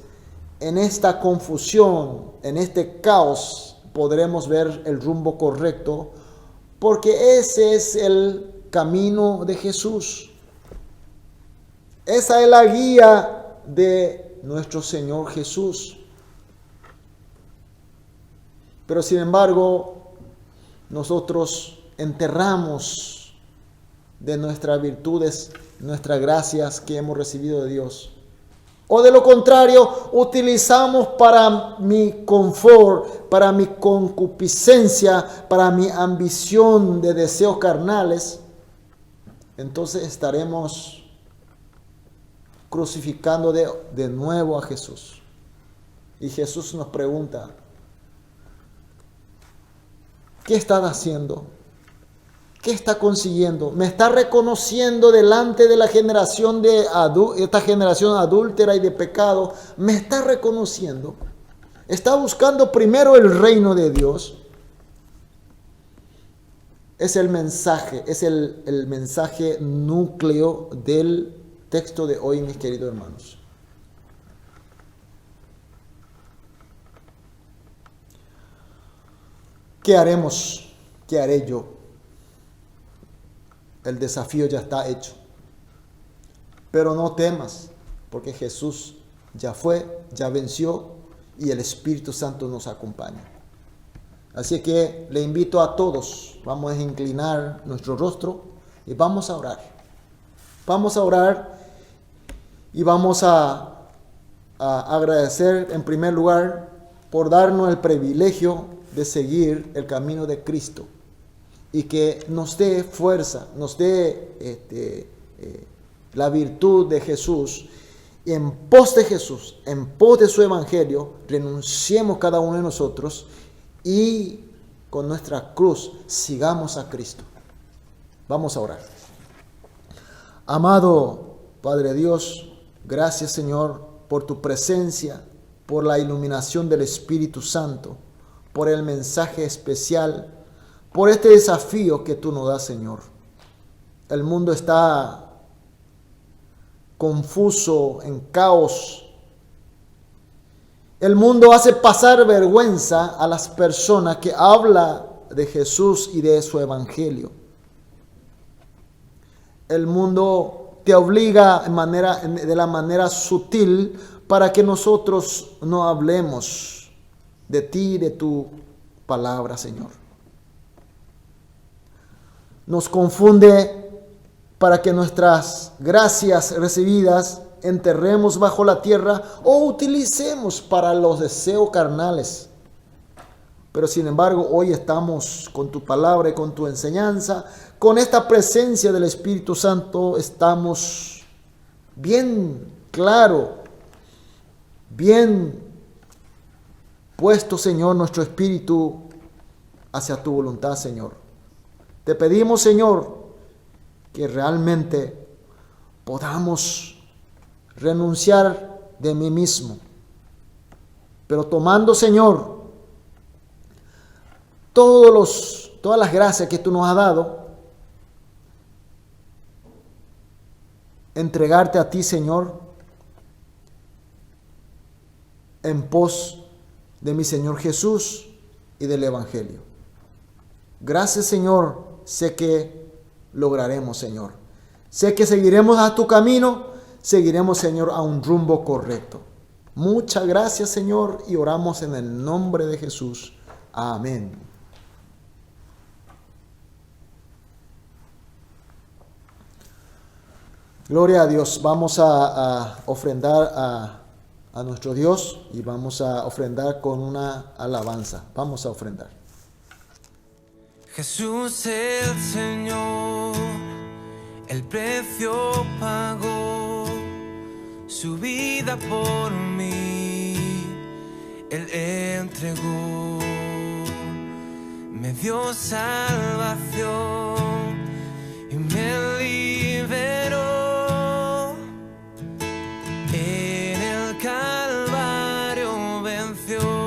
en esta confusión, en este caos, podremos ver el rumbo correcto, porque ese es el camino de Jesús. Esa es la guía de nuestro Señor Jesús. Pero sin embargo, nosotros enterramos de nuestras virtudes, nuestras gracias que hemos recibido de Dios. O de lo contrario, utilizamos para mi confort, para mi concupiscencia, para mi ambición de deseos carnales. Entonces estaremos crucificando de nuevo a Jesús. Y Jesús nos pregunta, ¿qué estás haciendo? ¿Qué está consiguiendo? ¿Me está reconociendo delante de la generación esta generación adúltera y de pecado? ¿Me está reconociendo? ¿Está buscando primero el reino de Dios? Es el mensaje, es el mensaje núcleo del texto de hoy, mis queridos hermanos. ¿Qué haremos? ¿Qué haré yo? El desafío ya está hecho. Pero no temas, porque Jesús ya fue, ya venció y el Espíritu Santo nos acompaña. Así que le invito a todos, vamos a inclinar nuestro rostro y vamos a orar. Vamos a orar y vamos a agradecer en primer lugar por darnos el privilegio de seguir el camino de Cristo. Y que nos dé fuerza, nos dé la virtud de Jesús. Y en pos de Jesús, en pos de su evangelio, renunciemos cada uno de nosotros y con nuestra cruz sigamos a Cristo. Vamos a orar. Amado Padre Dios, gracias Señor por tu presencia, por la iluminación del Espíritu Santo, por el mensaje especial, por este desafío que tú nos das, Señor. El mundo está confuso, en caos. El mundo hace pasar vergüenza a las personas que hablan de Jesús y de su evangelio. El mundo te obliga de la manera sutil para que nosotros no hablemos de ti y de tu palabra, Señor. Nos confunde para que nuestras gracias recibidas enterremos bajo la tierra o utilicemos para los deseos carnales. Pero sin embargo, hoy estamos con tu palabra y con tu enseñanza, con esta presencia del Espíritu Santo, estamos bien claro, bien puesto, Señor, nuestro espíritu hacia tu voluntad, Señor. Te pedimos, Señor, que realmente podamos renunciar de mí mismo, pero tomando, Señor, todas las gracias que tú nos has dado entregarte a ti, Señor, en pos de mi Señor Jesús y del Evangelio. Gracias, Señor. Sé que lograremos, Señor. Sé que seguiremos a tu camino, seguiremos, Señor, a un rumbo correcto. Muchas gracias, Señor, y oramos en el nombre de Jesús. Amén. Gloria a Dios. Vamos a ofrendar a nuestro Dios y vamos a ofrendar con una alabanza. Vamos a ofrendar. Jesús el Señor, el precio pagó, su vida por mí, Él entregó, me dio salvación y me liberó, en el Calvario venció.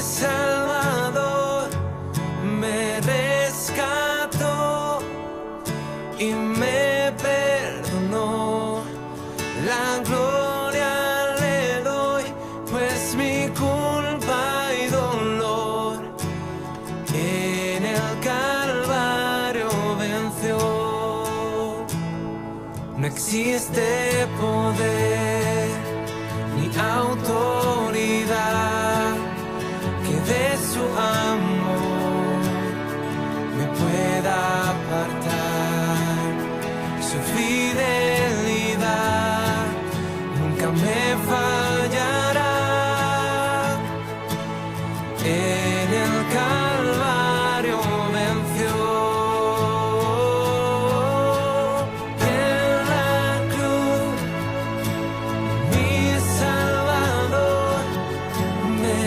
Salvador me rescató y me perdonó. La gloria le doy, pues mi culpa y dolor en el Calvario venció. No existe poder ni autoridad de su amor me pueda apartar. Su fidelidad nunca me fallará. En el Calvario venció. En la cruz mi Salvador me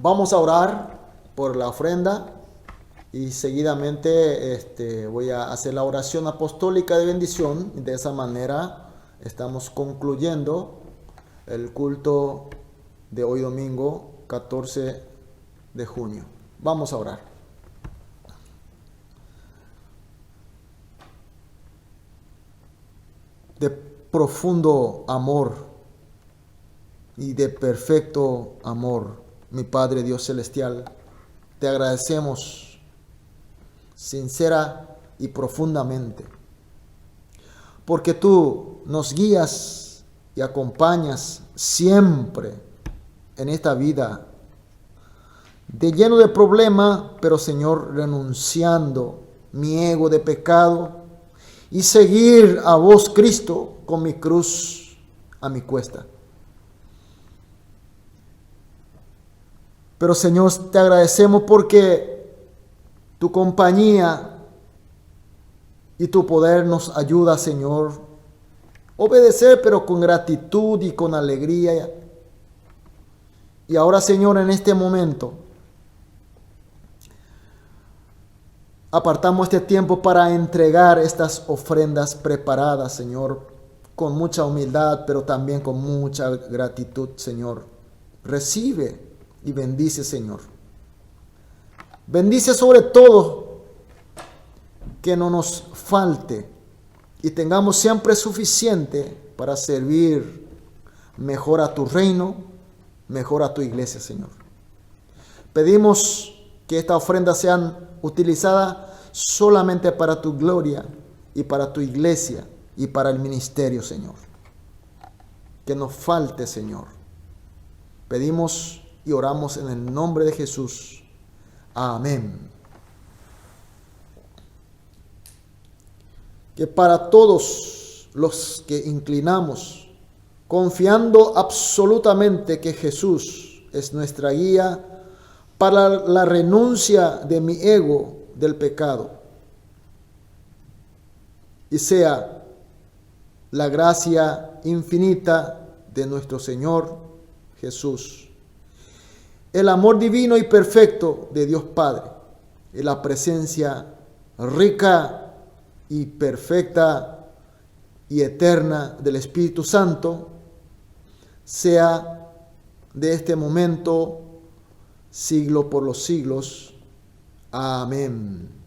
Vamos a orar por la ofrenda y seguidamente voy a hacer la oración apostólica de bendición y de esa manera estamos concluyendo el culto de hoy domingo 14 de junio. Vamos a orar. De profundo amor y de perfecto amor, mi Padre Dios Celestial, te agradecemos sincera y profundamente porque tú nos guías y acompañas siempre en esta vida, de lleno de problemas, pero Señor, renunciando mi ego de pecado y seguir a vos, Cristo, con mi cruz a mi cuesta. Pero Señor, te agradecemos porque tu compañía y tu poder nos ayuda, Señor, obedecer, pero con gratitud y con alegría. Y ahora, Señor, en este momento, apartamos este tiempo para entregar estas ofrendas preparadas, Señor, con mucha humildad, pero también con mucha gratitud, Señor. Recibe y bendice, Señor. Bendice sobre todo que no nos falte y tengamos siempre suficiente para servir mejor a tu reino, mejor a tu iglesia, Señor. Pedimos que esta ofrenda sean utilizada solamente para tu gloria y para tu iglesia y para el ministerio, Señor. Que nos falte, Señor. Pedimos y oramos en el nombre de Jesús. Amén. Que para todos los que inclinamos, confiando absolutamente que Jesús es nuestra guía para la renuncia de mi ego del pecado, y sea la gracia infinita de nuestro Señor Jesús, el amor divino y perfecto de Dios Padre, y la presencia rica y perfecta y eterna del Espíritu Santo, sea de este momento, siglo por los siglos. Amén.